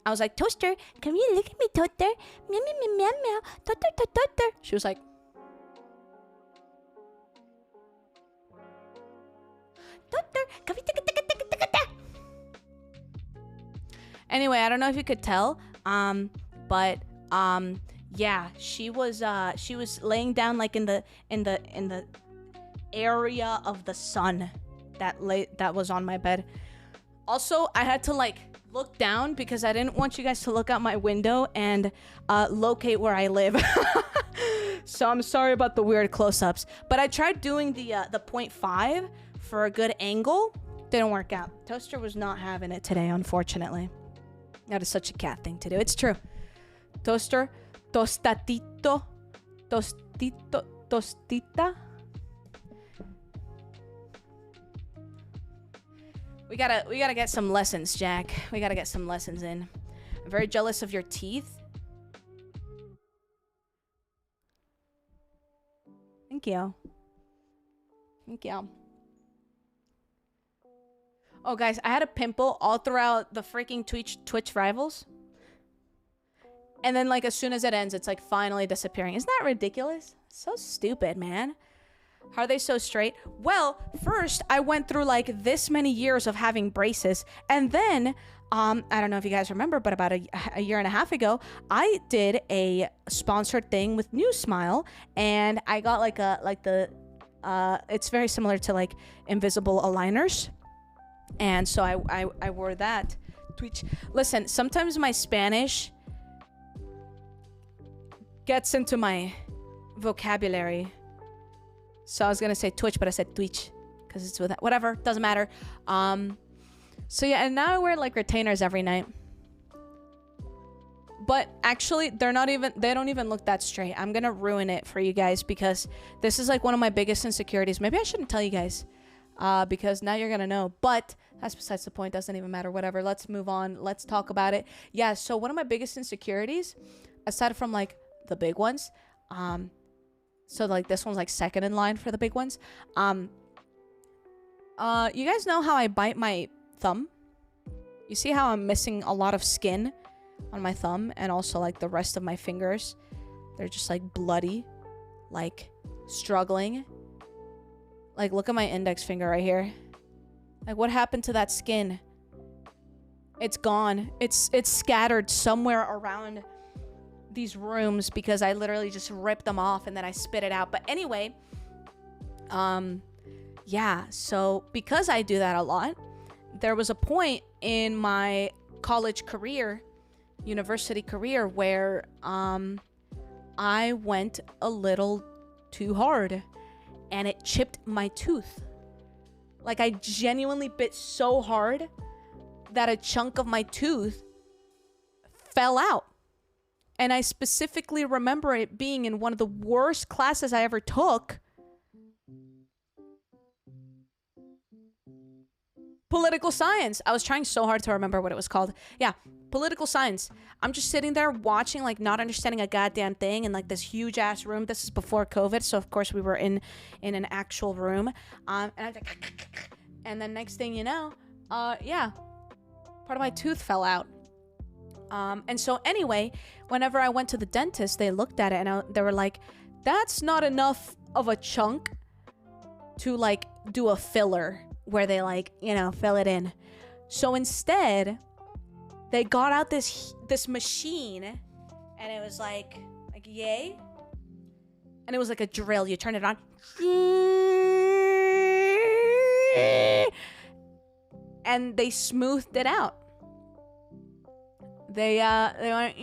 I was like, Toaster, come here, look at me, Toaster. Meow, meow, meow, meow, meow. Toaster, Toaster. She was like, Toaster, come here, ticka, ticka, ticka, ticka, ticka. Anyway, I don't know if you could tell, but yeah, she was laying down like in the area of the sun that was on my bed. Also, I had to like look down because I didn't want you guys to look out my window and locate where I live. So I'm sorry about the weird close-ups, but I tried doing the 0.5 for a good angle. Didn't work out. Toaster was not having it today, unfortunately. That is such a cat thing to do. It's true. Toaster, tostatito, tostito, tostita. We gotta get some lessons, Jack. We gotta get some lessons in. I'm very jealous of your teeth. Thank you. Thank you. Oh, guys, I had a pimple all throughout the freaking Twitch rivals. And then, like, as soon as it ends, it's, like, finally disappearing. Isn't that ridiculous? So stupid, man. How are they so straight? Well, first, I went through, like, this many years of having braces. And then, I don't know if you guys remember, but about a year and a half ago, I did a sponsored thing with New Smile. And I got, like, it's very similar to, like, invisible aligners. And so I wore that. Twitch. Listen, sometimes my Spanish gets into my vocabulary. So I was gonna say Twitch, but I said Twitch because it's with whatever, doesn't matter. So yeah, and now I wear like retainers every night. But actually, they don't even look that straight. I'm gonna ruin it for you guys because this is like one of my biggest insecurities. Maybe I shouldn't tell you guys because now you're gonna know. But that's besides the point. Doesn't even matter. Whatever. Let's move on. Let's talk about it. Yeah. So one of my biggest insecurities, aside from like the big ones, so like this one's like second in line for the big ones. You guys know how I bite my thumb? You see how I'm missing a lot of skin on my thumb and also like the rest of my fingers? They're just like bloody, like struggling. Like look at my index finger right here. Like what happened to that skin? It's gone. It's scattered somewhere around these rooms because I literally just ripped them off and then I spit it out. But anyway, yeah, so because I do that a lot, there was a point in my college career, university career, where I went a little too hard and it chipped my tooth. Like I genuinely bit so hard that a chunk of my tooth fell out. And I specifically remember it being in one of the worst classes I ever took. Political science. I was trying so hard to remember what it was called. Yeah, political science. I'm just sitting there watching, like, not understanding a goddamn thing in, like, this huge-ass room. This is before COVID, so, of course, we were in an actual room. And I was like... And then next thing you know, yeah, part of my tooth fell out. And so anyway, whenever I went to the dentist, they looked at it and they were like, that's not enough of a chunk to, like, do a filler where they, like, you know, fill it in. So instead, they got out this machine and it was like yay. And it was like a drill. You turn it on. And they smoothed it out. They went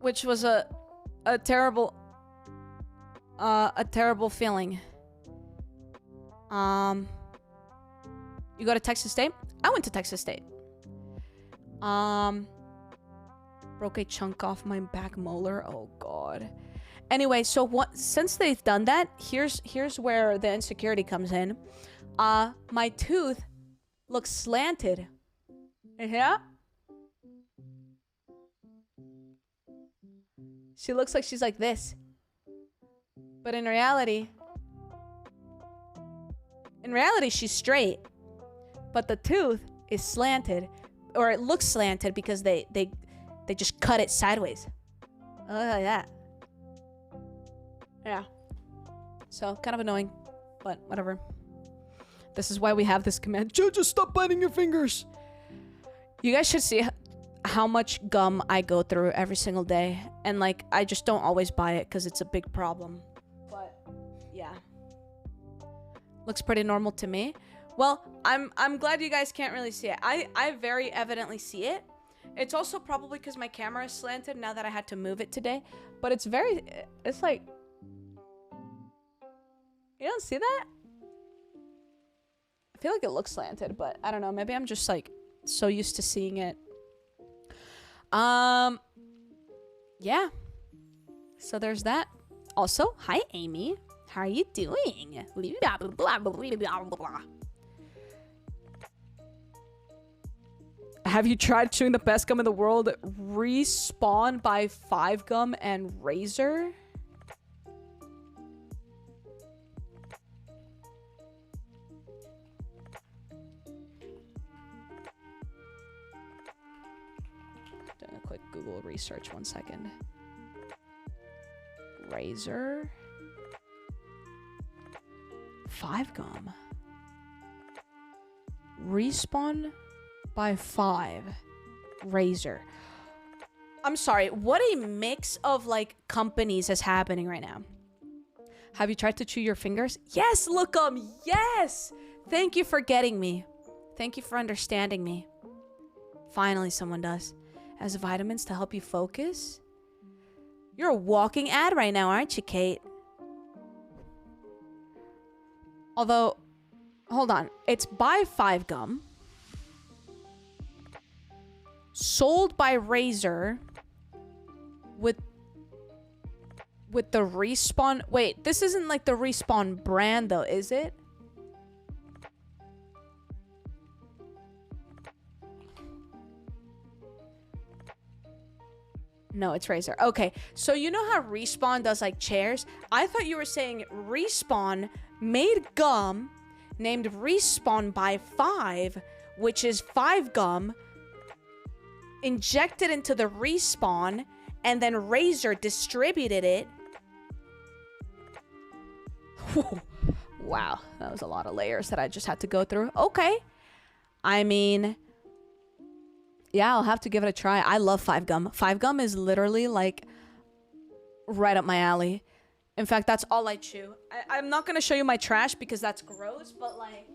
which was a terrible feeling. You go to Texas State? I went to Texas State. Broke a chunk off my back molar. Oh god. Anyway, so since they've done that, here's where the insecurity comes in. My tooth looks slanted. Yeah? She looks like she's like this. But in reality, she's straight. But the tooth is slanted. Or it looks slanted because they just cut it sideways. Oh, like that. Yeah. So, kind of annoying. But whatever. This is why we have this command. Just stop biting your fingers. You guys should see how much gum I go through every single day. And, like, I just don't always buy it because it's a big problem. But, yeah. Looks pretty normal to me. Well, I'm glad you guys can't really see it. I very evidently see it. It's also probably because my camera is slanted now that I had to move it today. But it's like... You don't see that? I feel like it looks slanted, but I don't know. Maybe I'm just, like, so used to seeing it. Yeah. So there's that. Also, hi, Amy. How are you doing? Have you tried chewing the best gum in the world? Respawn by 5 Gum and Razor? Doing a quick Google research, 1 second. Razor? 5 Gum. Respawn by 5. Razor. I'm sorry, what a mix of, like, companies is happening right now. Have you tried to chew your fingers? Yes, Lookum! Yes! Thank you for getting me. Thank you for understanding me. Finally, someone does. Has vitamins to help you focus? You're a walking ad right now, aren't you, Kate? Although, hold on. It's by 5 Gum. Sold by Razor. With the Respawn... Wait, this isn't like the Respawn brand, though, is it? No, it's Razor. Okay, so you know how Respawn does, like, chairs? I thought you were saying Respawn made gum named Respawn by 5, which is 5 Gum, injected into the Respawn, and then Razor distributed it. Whew. Wow, that was a lot of layers that I just had to go through. Okay. I mean... Yeah, I'll have to give it a try. I love 5 Gum. 5 Gum is literally, like, right up my alley. In fact, that's all I chew. I'm not going to show you my trash because that's gross, but, like...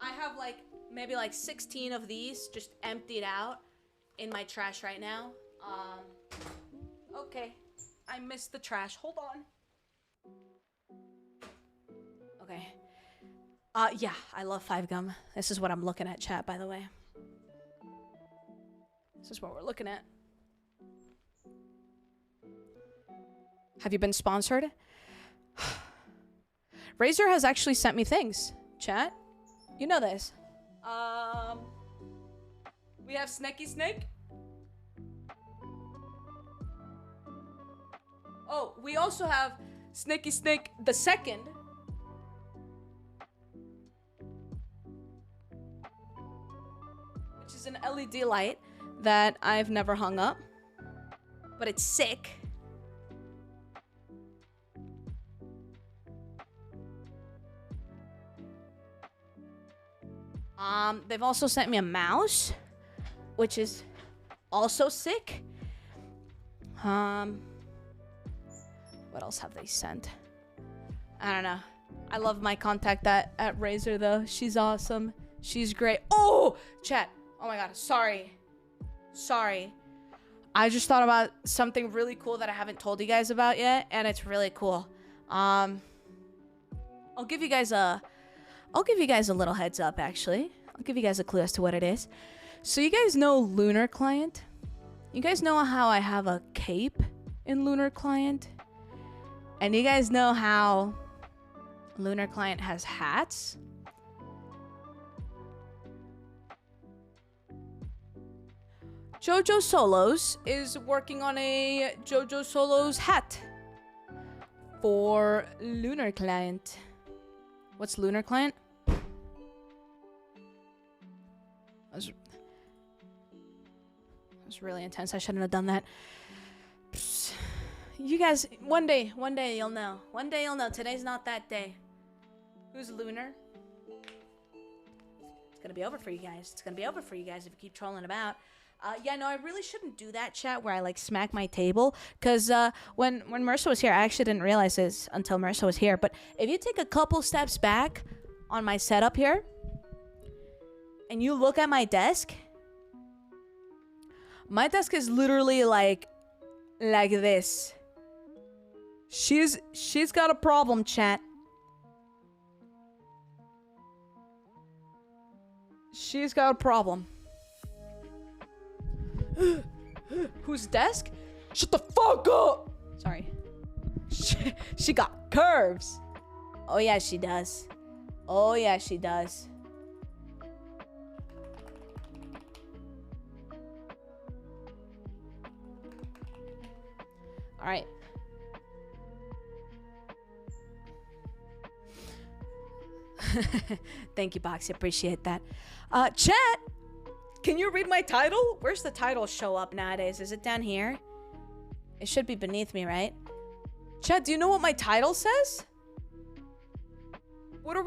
I have, like, maybe, like, 16 of these just emptied out in my trash right now. Okay. I missed the trash. Hold on. Okay. Yeah, I love 5 Gum. This is what I'm looking at, chat, by the way. This is what we're looking at. Have you been sponsored? Razor has actually sent me things, chat. You know this. We have Sneaky Snake. Oh, we also have Sneaky Snake the second. Which is an LED light that I've never hung up. But it's sick. They've also sent me a mouse, which is also sick. What else have they sent? I don't know. I love my contact at Razor, though. She's awesome. She's great. Oh, chat. Oh my god. Sorry. I just thought about something really cool that I haven't told you guys about yet, and it's really cool. I'll give you guys a little heads up, actually. I'll give you guys a clue as to what it is. So you guys know Lunar Client? You guys know how I have a cape in Lunar Client? And you guys know how Lunar Client has hats? JoJo Solos is working on a JoJo Solos hat for Lunar Client. What's Lunar Client? That was really intense. I shouldn't have done that. Psst. You guys, one day you'll know. One day you'll know. Today's not that day. Who's Lunar? It's gonna be over for you guys. It's gonna be over for you guys if you keep trolling about. Yeah, no, I really shouldn't do that, chat, where I, like, smack my table. Because when Marissa was here, I actually didn't realize this until Marissa was here. But if you take a couple steps back on my setup here, and you look at my desk is literally, like this. She's got a problem, chat. She's got a problem. Whose desk? Shut the fuck up! Sorry. She got curves. Oh yeah, she does. Oh yeah, she does. All right. Thank you, Boxy. Appreciate that. Chat, can you read my title? Where's the title show up nowadays? Is it down here? It should be beneath me, right? Chat, do you know what my title says? What are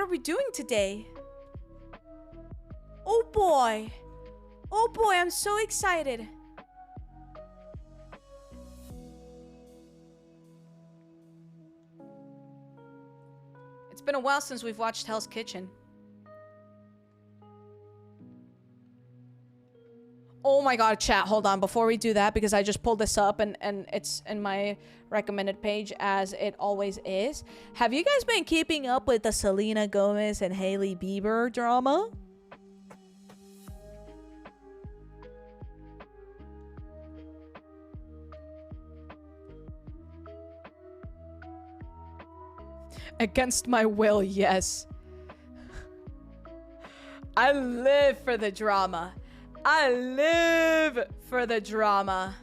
we doing today? Oh boy. Oh boy, I'm so excited. It's been a while since we've watched Hell's Kitchen. Oh my god, chat, hold on. Before we do that, because I just pulled this up and it's in my recommended page as it always is. Have you guys been keeping up with the Selena Gomez and Hailey Bieber drama? Against my will, yes. I live for the drama. I live for the drama.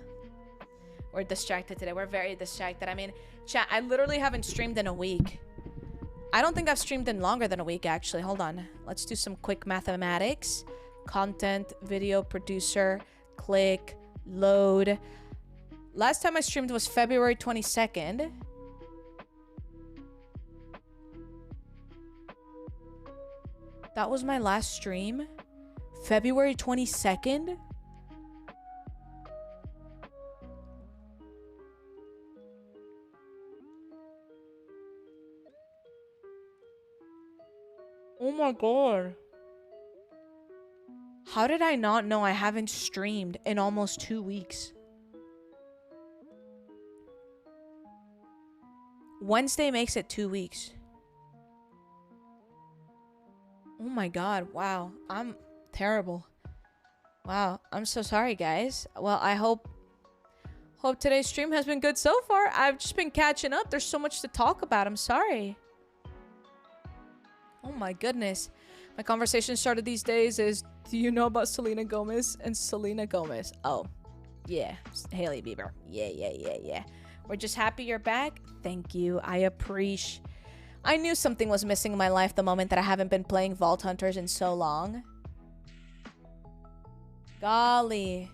We're distracted today. We're very distracted. I mean, chat, I literally haven't streamed in a week. I don't think I've streamed in longer than a week, actually. Hold on. Let's do some quick mathematics. Content, video producer, click, load. Last time I streamed was February 22nd. That was my last stream. February 22nd? Oh my god. How did I not know I haven't streamed in almost 2 weeks? Wednesday makes it 2 weeks. Oh my god, wow. I'm terrible. Wow, I'm so sorry, guys. Well, I hope today's stream has been good so far. I've just been catching up. There's so much to talk about. I'm sorry. Oh my goodness. My conversation started these days is, do you know about Selena Gomez and Selena Gomez? Oh, yeah. Hailey Bieber. Yeah. We're just happy you're back. Thank you. I appreciate. I knew something was missing in my life the moment that I haven't been playing Vault Hunters in so long. Golly.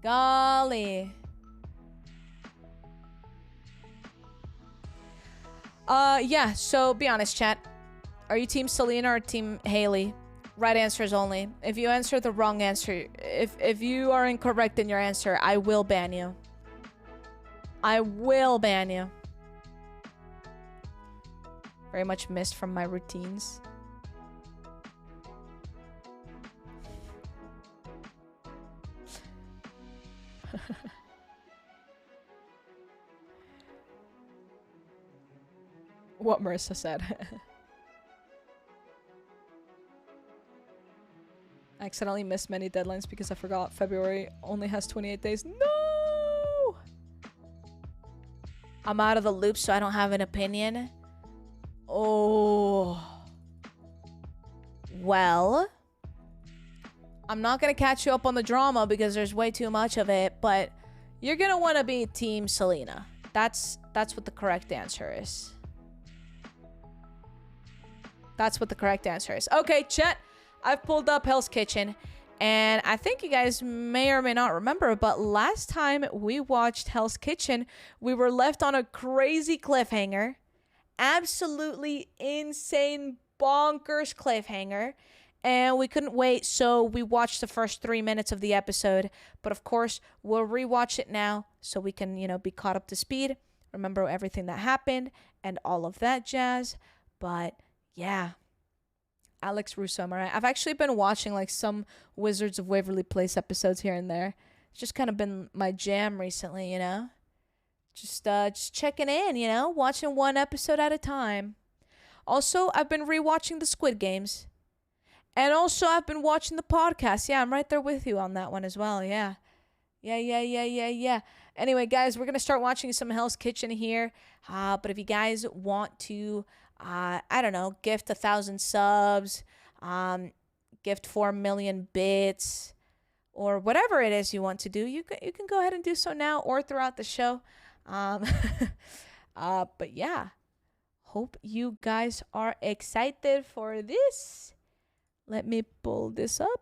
Golly. Yeah, so be honest, chat. Are you team Selena or team Hailey? Right answers only. If you answer the wrong answer, if you are incorrect in your answer, I will ban you. I will ban you. Very much missed from my routines. What Marissa said. I accidentally missed many deadlines because I forgot February only has 28 days. No! I'm out of the loop, so I don't have an opinion. Oh. Well, I'm not gonna catch you up on the drama because there's way too much of it, but you're gonna want to be Team Selena. That's what the correct answer is. That's what the correct answer is. Okay, chat. I've pulled up Hell's Kitchen, and I think you guys may or may not remember, but last time we watched Hell's Kitchen, we were left on a crazy cliffhanger. Absolutely insane, bonkers cliffhanger. And we couldn't wait, so we watched the first 3 minutes of the episode. But of course, we'll rewatch it now so we can, be caught up to speed, remember everything that happened, and all of that jazz. But yeah, Alex Russo, am I right? I've actually been watching like some Wizards of Waverly Place episodes here and there. It's just kind of been my jam recently, Just checking in, watching one episode at a time. Also, I've been rewatching the Squid Games. And also, I've been watching the podcast. Yeah, I'm right there with you on that one as well. Yeah. Anyway, guys, we're going to start watching some Hell's Kitchen here. But if you guys want to, gift 1,000 subs, gift 4 million bits, or whatever it is you want to do, you can go ahead and do so now or throughout the show. But yeah, hope you guys are excited for this. Let me pull this up.